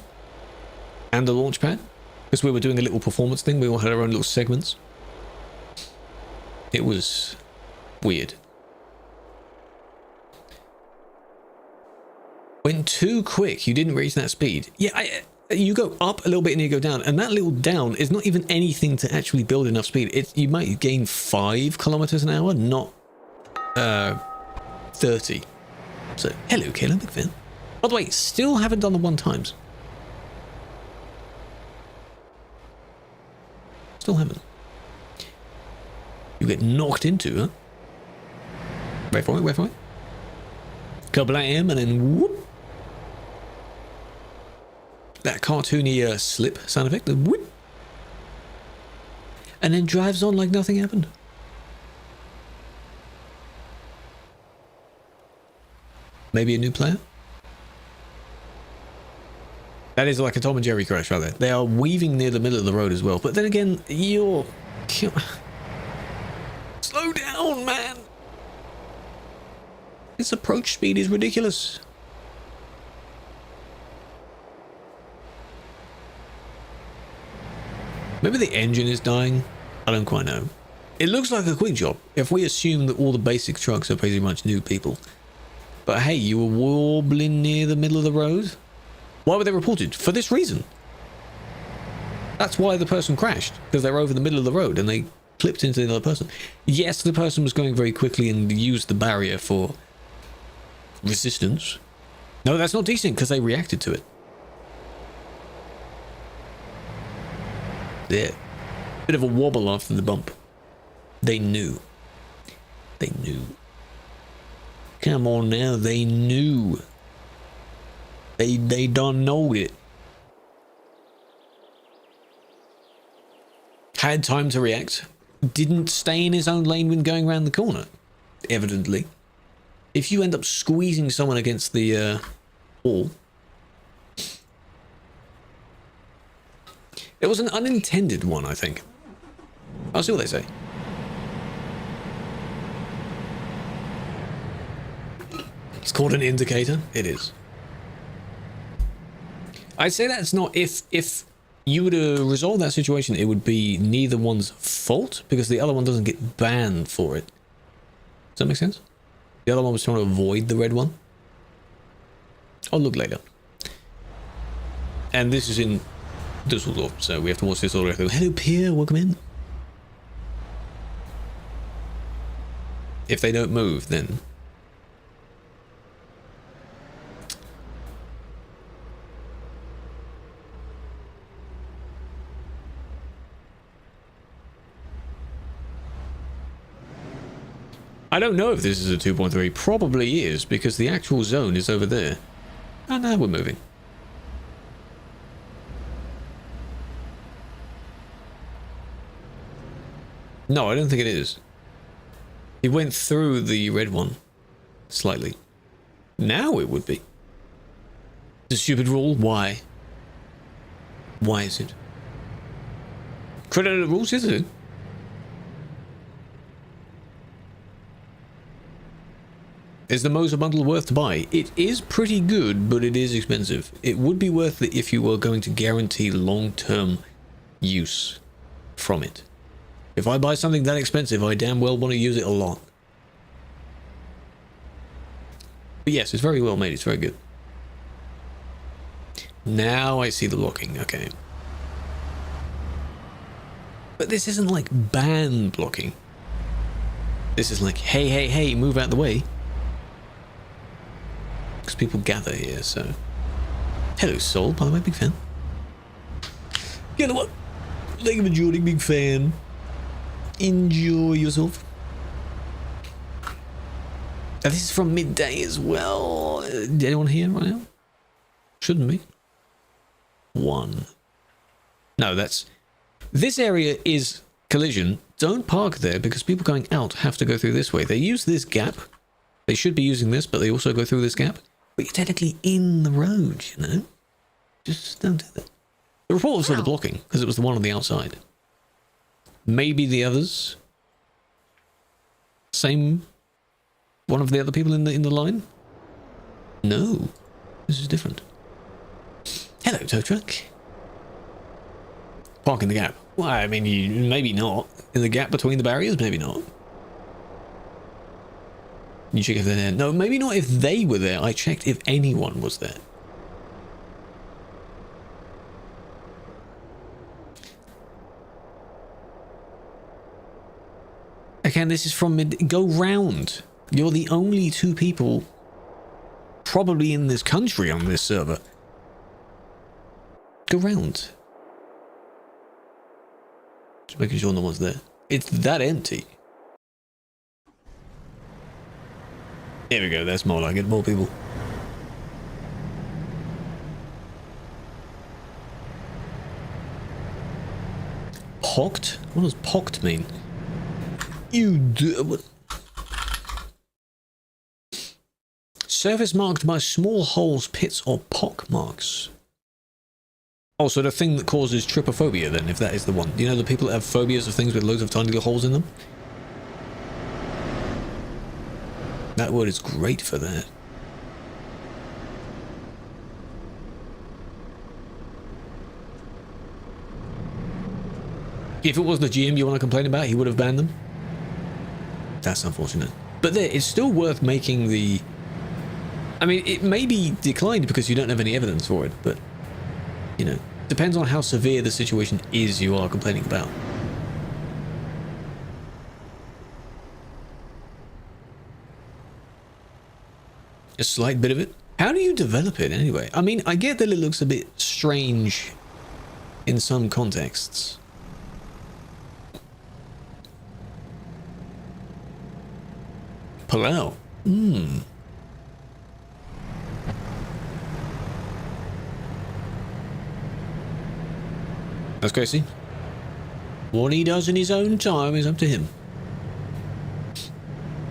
Speaker 1: and the Launchpad because we were doing a little performance thing. We all had our own little segments. It was weird. Went too quick. You didn't reach that speed. Yeah, you go up a little bit and you go down, and that little down is not even anything to actually build enough speed. You might gain 5 kilometers an hour, not 30. So, hello, Caleb, big fan. By the way, still haven't done the 1 times. Still haven't. You get knocked into, huh? Wait for it, wait for it. Kablam, and then whoop. That cartoony slip sound effect, the whoop. And then drives on like nothing happened. Maybe a new player? That is like a Tom and Jerry crash right there. They are weaving near the middle of the road as well. But then again, you're... Slow down, man! This approach speed is ridiculous. Maybe the engine is dying. I don't quite know. It looks like a quick job if we assume that all the basic trucks are pretty much new people. But hey, you were wobbling near the middle of the road? Why were they reported? For this reason. That's why the person crashed, because they were over the middle of the road and they clipped into the other person. Yes, the person was going very quickly and used the barrier for resistance. No, that's not decent because they reacted to it. There. Bit of a wobble after the bump. They knew. They knew. Come on now, they knew. They done know it. Had time to react. Didn't stay in his own lane when going around the corner. Evidently. If you end up squeezing someone against the wall. It was an unintended one, I think. I'll see what they say. It's called an indicator. It is. I'd say that's not, if you were to resolve that situation, it would be neither one's fault because the other one doesn't get banned for it. Does that make sense? The other one was trying to avoid the red one. I'll look later. And this is in Dusseldorf, so we have to watch this all the way through. Hello, Pierre. Welcome in. If they don't move, then... I don't know if this is a 2.3. Probably is, because the actual zone is over there. Oh, now we're moving. No, I don't think it is. He went through the red one. Slightly. Now it would be. The stupid rule? Why? Why is it? Credit the rules, is it? Is the Moser bundle worth to buy? It is pretty good, but it is expensive. It would be worth it if you were going to guarantee long-term use from it. If I buy something that expensive, I damn well want to use it a lot. But yes, it's very well made. It's very good. Now I see the blocking. Okay. But this isn't like ban blocking. This is like, hey, hey, hey, move out the way. Because people gather here, so... Hello, Soul, by the way, big fan. You know what? Thank you for joining, big fan. Enjoy yourself. And this is from midday as well. Anyone here right now? Shouldn't be. One. No, that's... This area is collision. Don't park there because people going out have to go through this way. They use this gap. They should be using this, but they also go through this gap. But you're technically in the road, you know? Just don't do that. The report was for the blocking, because it was the one on the outside. Maybe the others. Same... One of the other people in the line? No. This is different. Hello, tow truck. Park in the gap. Well, I mean, you maybe not. In the gap between the barriers, maybe not. You check if they're there. No, maybe not if they were there. I checked if anyone was there. Again, this is from mid... Go round. You're the only two people probably in this country on this server. Go round. Just making sure no one's there. It's that empty. Here we go, that's more like it, more people. Pocked? What does pocked mean? You do... What? Surface marked by small holes, pits, or pock marks. Oh, so the thing that causes trypophobia then, if that is the one. You know the people that have phobias of things with loads of tiny little holes in them? That word is great for that. If it wasn't a GM you want to complain about, he would have banned them. That's unfortunate. But there, it's still worth making the... I mean, it may be declined because you don't have any evidence for it, but, you know, depends on how severe the situation is you are complaining about. A slight bit of it. How do you develop it anyway? I mean, I get that it looks a bit strange in some contexts. Palau. That's crazy. What he does in his own time is up to him.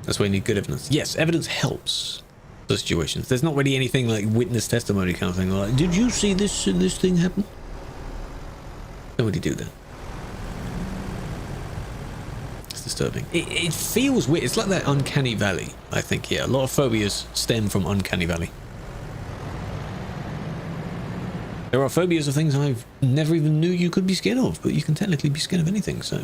Speaker 1: That's why you need good evidence. Yes, evidence helps the situations. There's not really anything like witness testimony kind of thing. Like, did you see this thing happen? Nobody do that. It's disturbing. It feels weird. It's like that uncanny valley, I think. Yeah, a lot of phobias stem from uncanny valley. There are phobias of things I've never even knew you could be scared of, but you can technically be scared of anything, so...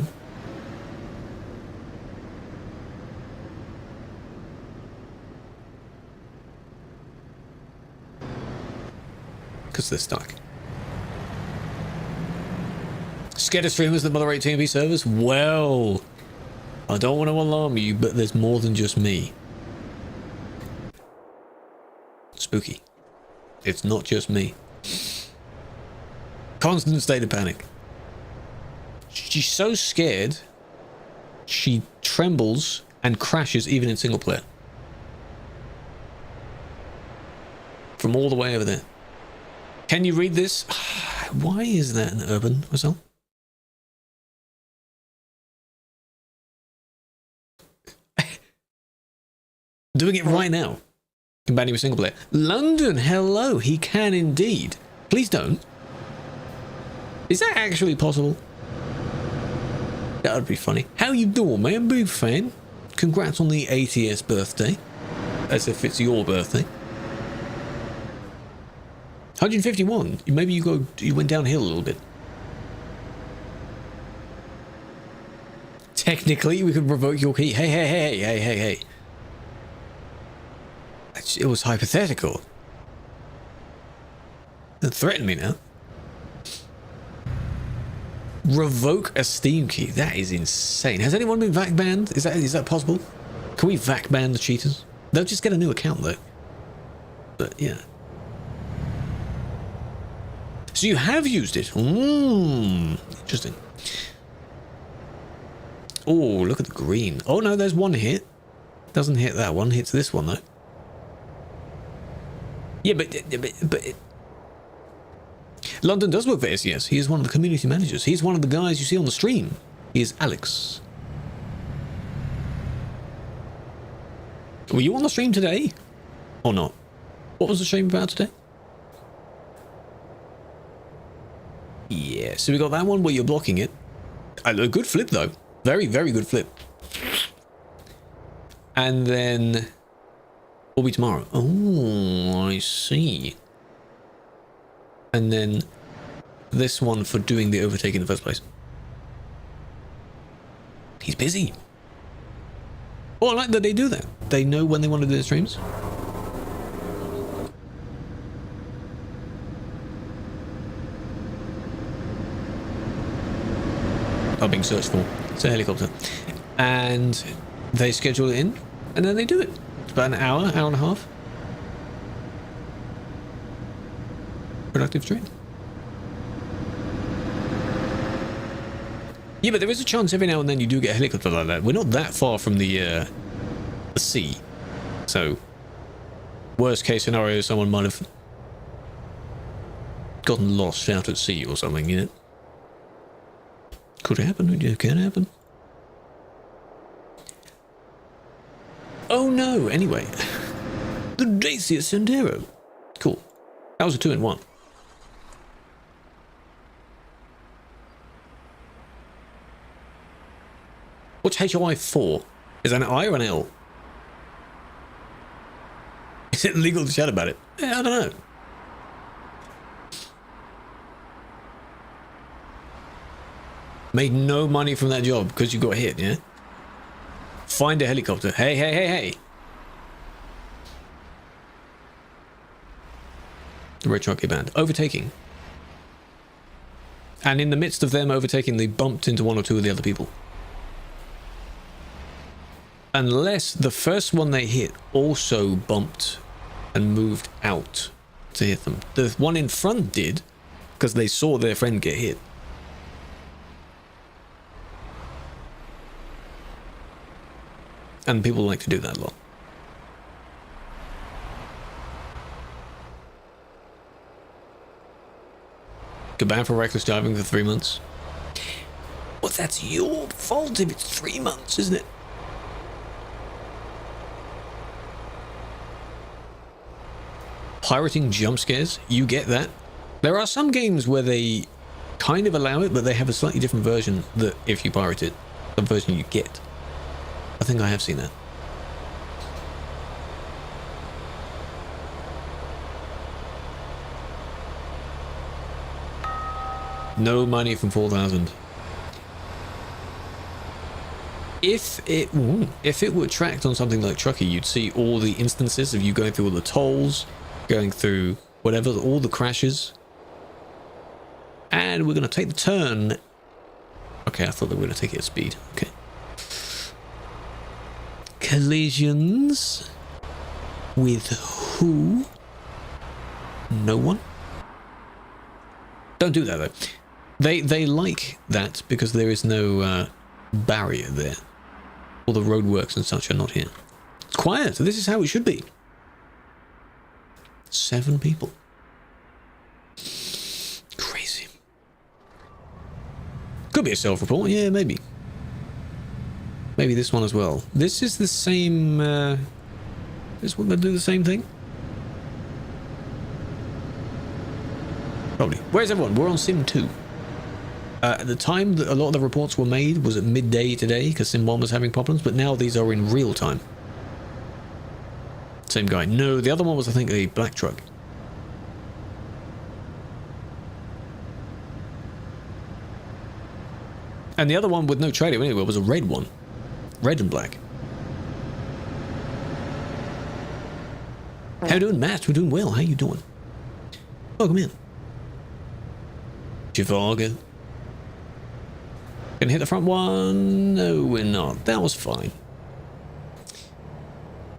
Speaker 1: Because they're stuck. Scared of streamers that moderate TMP servers? Well, I don't want to alarm you, but there's more than just me. Spooky. It's not just me. Constant state of panic. She's so scared, she trembles and crashes even in single player. From all the way over there. Can you read this? Why is that an urban result? Doing it right now. Combating with single player. London, hello. He can indeed. Please don't. Is that actually possible? That would be funny. How you doing, man? Big fan. Congrats on the 80th birthday. As if it's your birthday. 151. Maybe you went downhill a little bit. Technically, we could revoke your key. Hey. It was hypothetical. Don't threaten me now. Revoke a Steam key. That is insane. Has anyone been VAC banned? Is that possible? Can we VAC ban the cheaters? They'll just get a new account though. But yeah. So you have used it. Interesting. Oh, look at the green. Oh no, there's one hit. Doesn't hit that one. Hits this one though. Yeah, but London does work for SES. He is one of the community managers. He's one of the guys you see on the stream. He is Alex. Were you on the stream today? Or not? What was the stream about today? Yeah, so we got that one where you're blocking it. A good flip though. Very, very good flip. And then... will be tomorrow. Oh, I see. And then this one for doing the overtake in the first place. He's busy. Oh, I like that they do that. They know when they want to do their streams. Are being searched for. It's a helicopter. And they schedule it in, and then they do it. It's about an hour and a half. Productive stream. Yeah, but there is a chance every now and then you do get a helicopter like that. We're not that far from the sea. So, worst case scenario, someone might have gotten lost out at sea or something, you know? Could happen, it can happen. Oh no, anyway. The Dacia Sendero. Cool. That was a 2-in-1. What's HOI 4? Is that an I or an L? Is it legal to chat about it? Yeah, I don't know. Made no money from that job because you got hit, yeah? Find a helicopter. Hey, hey, hey, hey. The red truck band. Overtaking. And in the midst of them overtaking, they bumped into one or two of the other people. Unless the first one they hit also bumped and moved out to hit them. The one in front did, because they saw their friend get hit. And people like to do that a lot. Goodbye for reckless driving for 3 months. Well, that's your fault if it's 3 months, isn't it? Pirating jump scares, you get that. There are some games where they kind of allow it, but they have a slightly different version that if you pirate it, the version you get. I think I have seen that. No money from 4,000. If it were tracked on something like Truckee, you'd see all the instances of you going through all the tolls, going through whatever, all the crashes. And we're going to take the turn. Okay, I thought they were going to take it at speed. Okay. Collisions with who? No one? Don't do that though. They like that because there is no barrier there. All the roadworks and such are not here. It's quiet. So this is how it should be. 7 people. Crazy. Could be a self-report. Yeah, maybe. Maybe this one as well. This is the same... this one that do the same thing? Probably. Where's everyone? We're on Sim 2. At the time that a lot of the reports were made was at midday today because Sim 1 was having problems, but now these are in real time. Same guy. No, the other one was, I think, a black truck. And the other one with no trailer anyway was a red one. Red and black. How you doing, Matt? We're doing well. How you doing? Welcome in. Chivago. Gonna hit the front one? No, we're not. That was fine.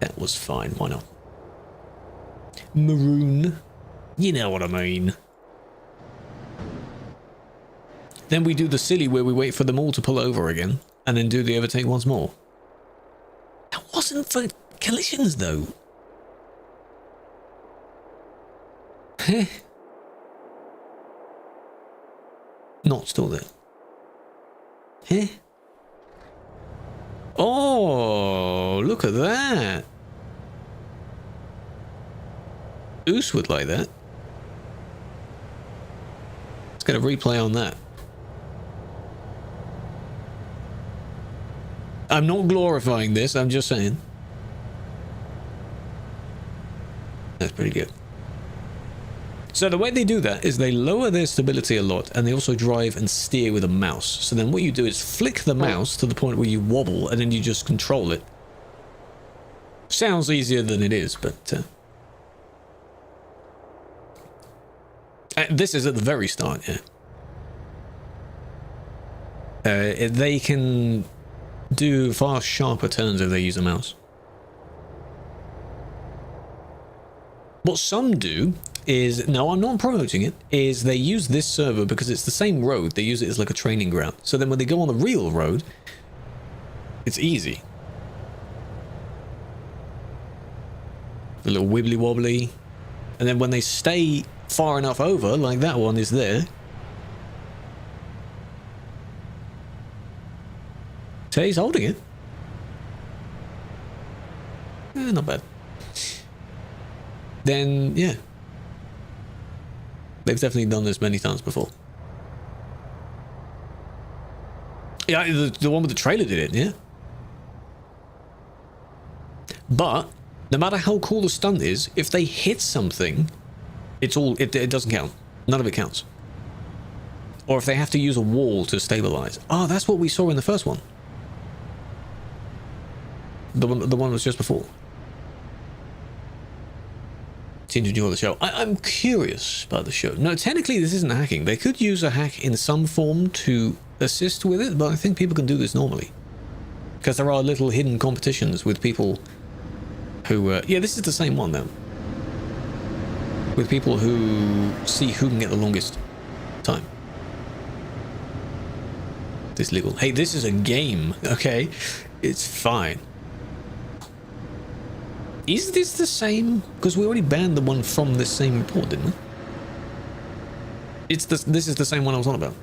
Speaker 1: That was fine. Why not? Maroon. You know what I mean. Then we do the silly where we wait for them all to pull over again and then do the overtake once more. That wasn't for collisions though. Heh. Not still there. Heh. Oh, look at that. Oos would like that. Let's get a replay on that. I'm not glorifying this, I'm just saying. That's pretty good. So the way they do that is they lower their stability a lot and they also drive and steer with a mouse. So then what you do is flick the mouse to the point where you wobble and then you just control it. Sounds easier than it is, but... this is at the very start, yeah. They can do far sharper turns if they use a mouse. What some do is, no, I'm not promoting it, is they use this server because it's the same road. They use it as like a training ground. So then when they go on the real road, it's easy. A little wibbly wobbly. And then when they stay far enough over, like that one is there. So he's holding it. Not bad. Then, yeah. They've definitely done this many times before. Yeah, the one with the trailer did it, yeah. But, no matter how cool the stunt is, if they hit something, it doesn't count. None of it counts. Or if they have to use a wall to stabilize. Oh, that's what we saw in the first one. The one was just before. Seem to enjoy the show. I'm curious about the show. No, technically this isn't hacking. They could use a hack in some form to assist with it, but I think people can do this normally. Because there are little hidden competitions with people who... yeah, this is the same one, though. With people who see who can get the longest time. This legal. Hey, this is a game, okay? It's fine. Is this the same? Because we already banned the one from this same report, didn't we? This is the same one I was on about.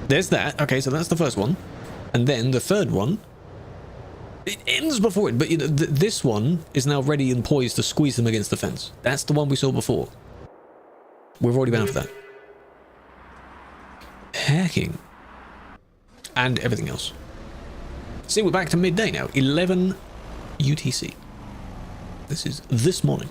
Speaker 1: There's that. Okay, so that's the first one. And then the third one, it ends before it, but you know, this one is now ready and poised to squeeze them against the fence. That's the one we saw before. We've already banned for that. Hacking. And everything else. See, we're back to midday now. 11 UTC. This is this morning.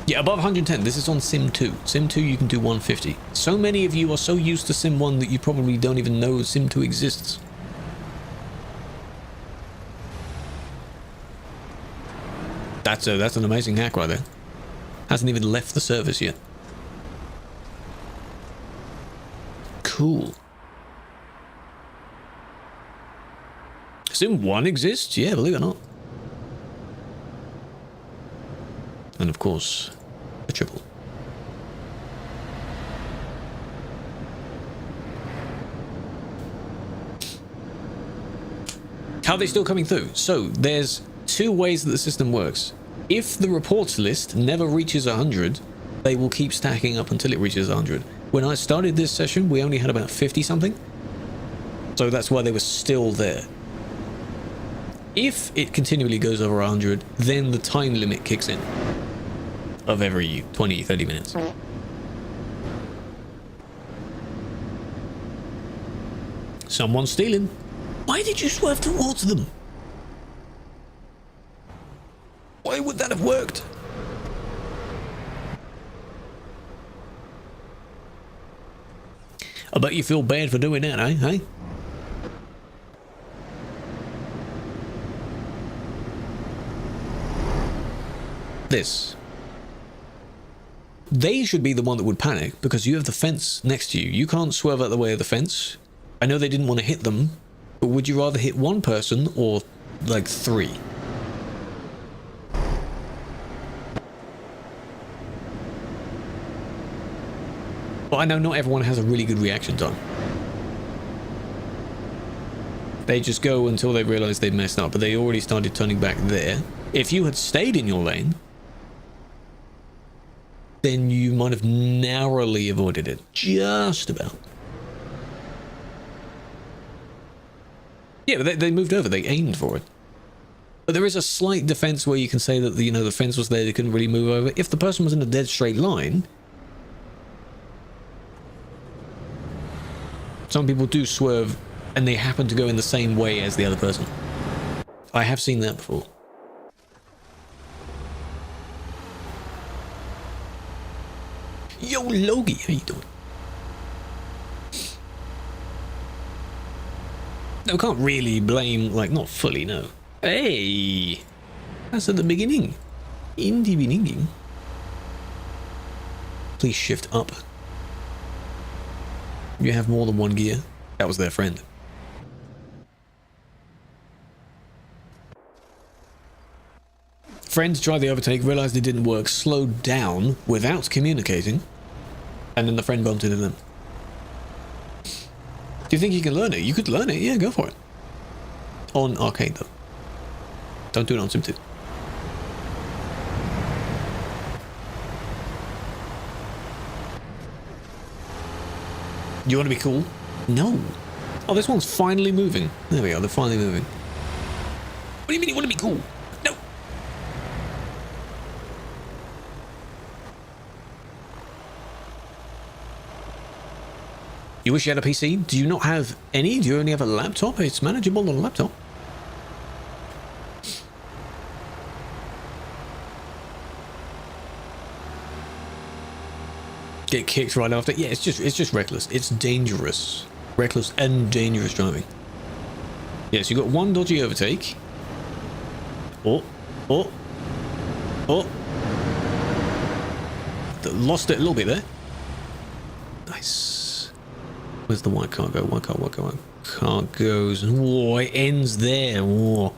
Speaker 1: Yeah, above 110. This is on Sim 2. Sim 2 you can do 150. So many of you are so used to Sim 1 that you probably don't even know Sim 2 exists. That's an amazing hack right there. Hasn't even left the service yet. Cool. Sim 1 exists? Yeah, believe it or not. And of course, a triple. How are they still coming through? So, there's two ways that the system works. If the reports list never reaches 100, they will keep stacking up until it reaches 100. When I started this session, we only had about 50 something. So that's why they were still there. If it continually goes over 100, then the time limit kicks in. Of every 20, 30 minutes. Someone's stealing. Why did you swerve towards them? Why would that have worked? I bet you feel bad for doing that, eh? Hey? This. They should be the one that would panic because you have the fence next to you. You can't swerve out the way of the fence. I know they didn't want to hit them, but would you rather hit one person or like 3? But I know not everyone has a really good reaction time. They just go until they realize they've messed up, but they already started turning back there. If you had stayed in your lane, then you might have narrowly avoided it. Just about. Yeah, but they moved over. They aimed for it. But there is a slight defense where you can say that, you know, the fence was there. They couldn't really move over. If the person was in a dead straight line, some people do swerve and they happen to go in the same way as the other person. I have seen that before. Yo, Logie, how you doing? No, we can't really blame, like, not fully, no. Hey! That's at the beginning. In the beginning. Please shift up. You have more than one gear. That was their friend. Friend tried the overtake, realized it didn't work, slowed down without communicating, and then the friend bumped into them. Do you think you can learn it? You could learn it, yeah, go for it. On arcade, though. Don't do it on Sim 2. You want to be cool? No. Oh, this one's finally moving. There we are, they're finally moving. What do you mean you want to be cool? No. You wish you had a PC? Do you not have any? Do you only have a laptop? It's manageable on a laptop. get kicked right after. Yeah, it's just reckless. It's dangerous. Reckless and dangerous driving. Yes, you got one dodgy overtake. Oh. Lost it a little bit there. Nice. Where's the white car go? White car goes. Whoa, it ends there. Whoa.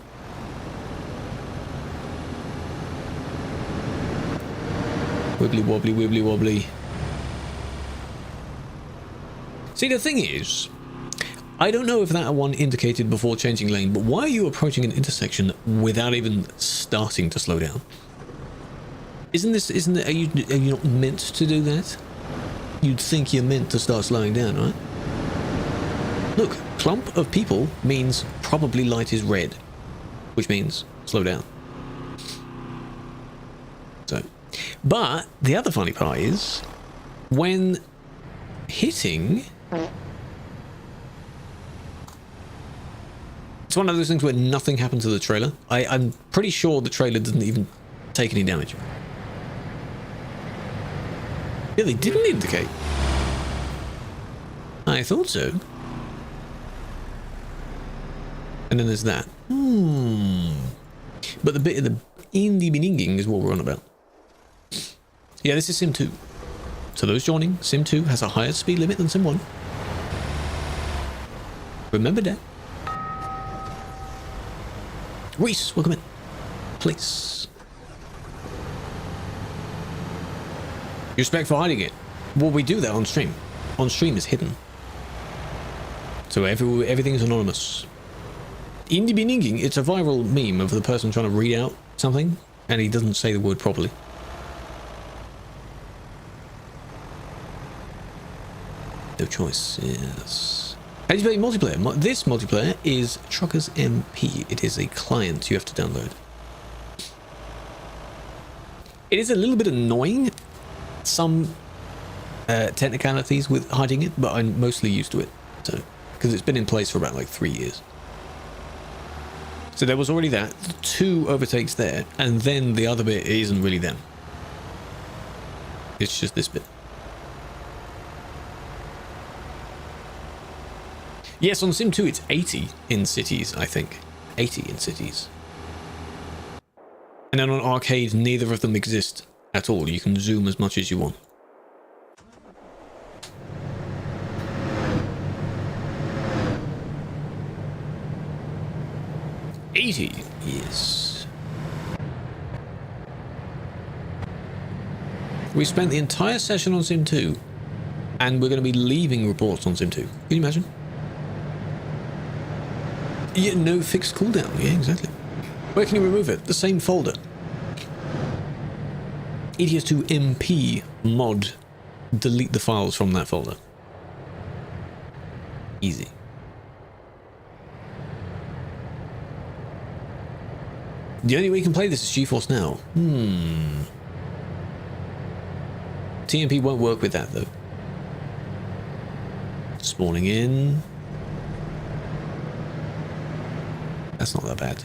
Speaker 1: Wibbly wobbly, wibbly wobbly. See, the thing is, I don't know if that one indicated before changing lane, but why are you approaching an intersection without even starting to slow down? Are you not meant to do that? You'd think you're meant to start slowing down, right? Look, clump of people means probably light is red, which means slow down. So, but the other funny part is when hitting, it's one of those things where nothing happened to the trailer. I'm pretty sure the trailer didn't even take any damage. Yeah, they didn't indicate. I thought so. And then there's that. But the bit of the indie beninging is what we're on about. Yeah, this is Sim 2. So those joining, Sim 2 has a higher speed limit than Sim 1. Remember that. Reese, welcome in. Please. Respect for hiding it. Well, we do that on stream. On stream is hidden. So everything is anonymous. Indie beninging, it's a viral meme of the person trying to read out something and he doesn't say the word properly. No choice, yes. How do you play multiplayer? This multiplayer is TruckersMP. It is a client you have to download. It is a little bit annoying, some technicalities with hiding it, but I'm mostly used to it. So, because it's been in place for about like 3 years. So there was already that, 2 overtakes there, and then the other bit isn't really them. It's just this bit. Yes, on Sim 2 it's 80 in cities, I think. 80 in cities. And then on arcade, neither of them exist at all. You can zoom as much as you want. $80, yes. We spent the entire session on Sim 2, and we're going to be leaving reports on Sim 2. Can you imagine? Yeah, no fixed cooldown. Yeah, exactly. Where can you remove it? The same folder. ETS2MP mod. Delete the files from that folder. Easy. The only way you can play this is GeForce Now. TMP won't work with that though. Spawning in. That's not that bad.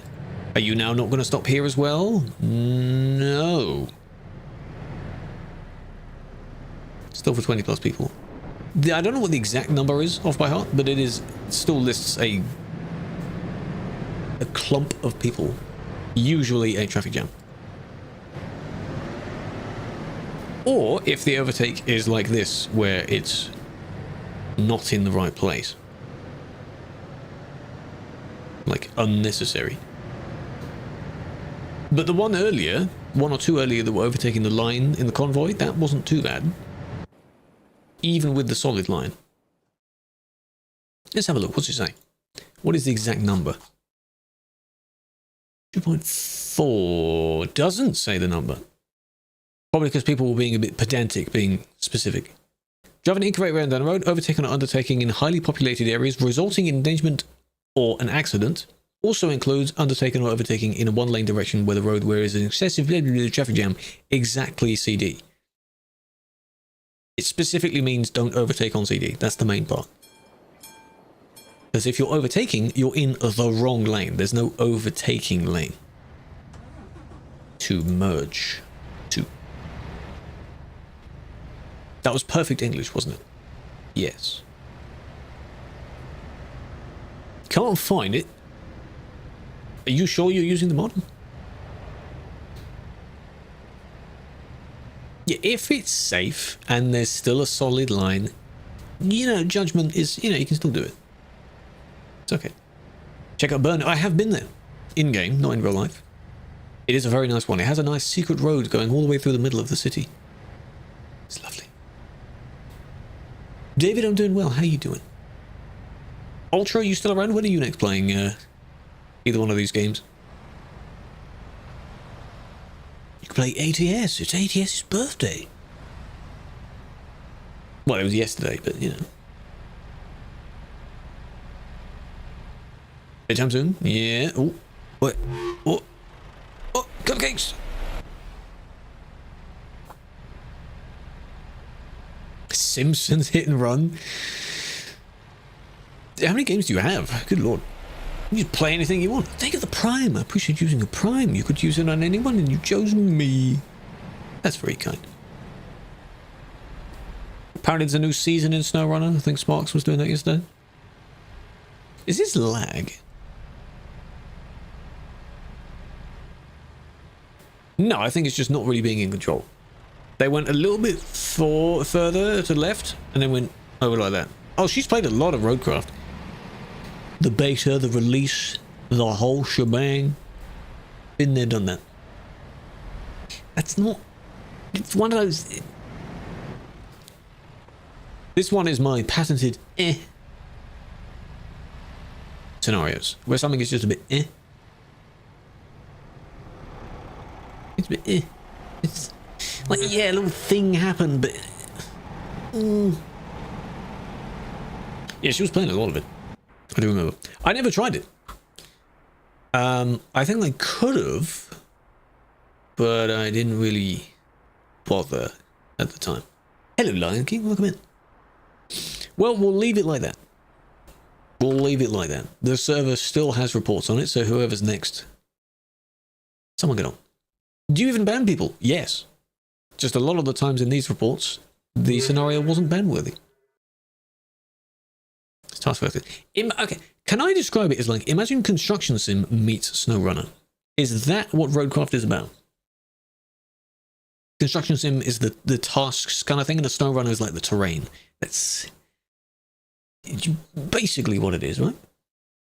Speaker 1: Are you now not going to stop here as well? No. Still for 20 plus people. I don't know what the exact number is off by heart, but it still lists a clump of people. Usually a traffic jam. Or if the overtake is like this, where it's not in the right place. Like unnecessary. But the one earlier, 1 or 2 earlier that were overtaking the line in the convoy, that wasn't too bad. Even with the solid line. Let's have a look. What's it say? What is the exact number? 2.4 doesn't say the number. Probably because people were being a bit pedantic, being specific. Driving incorrect round down the road, overtaking or undertaking in highly populated areas, resulting in endangerment or an accident, also includes undertaking or overtaking in a one-lane direction where the road where is an excessive traffic jam, exactly CD. It specifically means don't overtake on CD. That's the main part. Because if you're overtaking, you're in the wrong lane. There's no overtaking lane. To merge. To. That was perfect English, wasn't it? Yes. Can't find it. Are you sure you're using the mod? Yeah, if it's safe and there's still a solid line, you know, judgment is, you know, you can still do it. It's okay. Check out Burn. I have been there. In-game, not in real life. It is a very nice one. It has a nice secret road going all the way through the middle of the city. It's lovely. David, I'm doing well. How you doing? Ultra, you still around? When are you next playing either one of these games? You can play ATS. It's ATS's birthday. Well, it was yesterday, but you know. Bedtime soon? Yeah. Oh, what? Oh, oh, cupcakes. Simpsons Hit and Run. How many games do you have? Good lord. You just play anything you want. Think of the Prime. I appreciate using a Prime. You could use it on anyone and you've chosen me. That's very kind. Apparently there's a new season in SnowRunner. I think Sparks was doing that yesterday. Is this lag? No, I think it's just not really being in control. They went a little bit further to the left and then went over like that. Oh, she's played a lot of Roadcraft. The beta, the release, the whole shebang. Been there, done that. That's not... It's one of those... This one is my patented scenarios, where something is just a bit It's a bit It's like, yeah, a little thing happened, but... Yeah, she was playing a lot of it. I do remember. I never tried it. I think I could have, but I didn't really bother at the time. Hello, Lion King. Welcome in. Well, we'll leave it like that. We'll leave it like that. The server still has reports on it, so whoever's next... Someone get on. Do you even ban people? Yes. Just a lot of the times in these reports, the scenario wasn't ban-worthy. It's taskworthy. Okay, can I describe it as like, imagine Construction Sim meets SnowRunner. Is that what Roadcraft is about? Construction Sim is the tasks kind of thing, and the SnowRunner is like the terrain. That's basically what it is, right?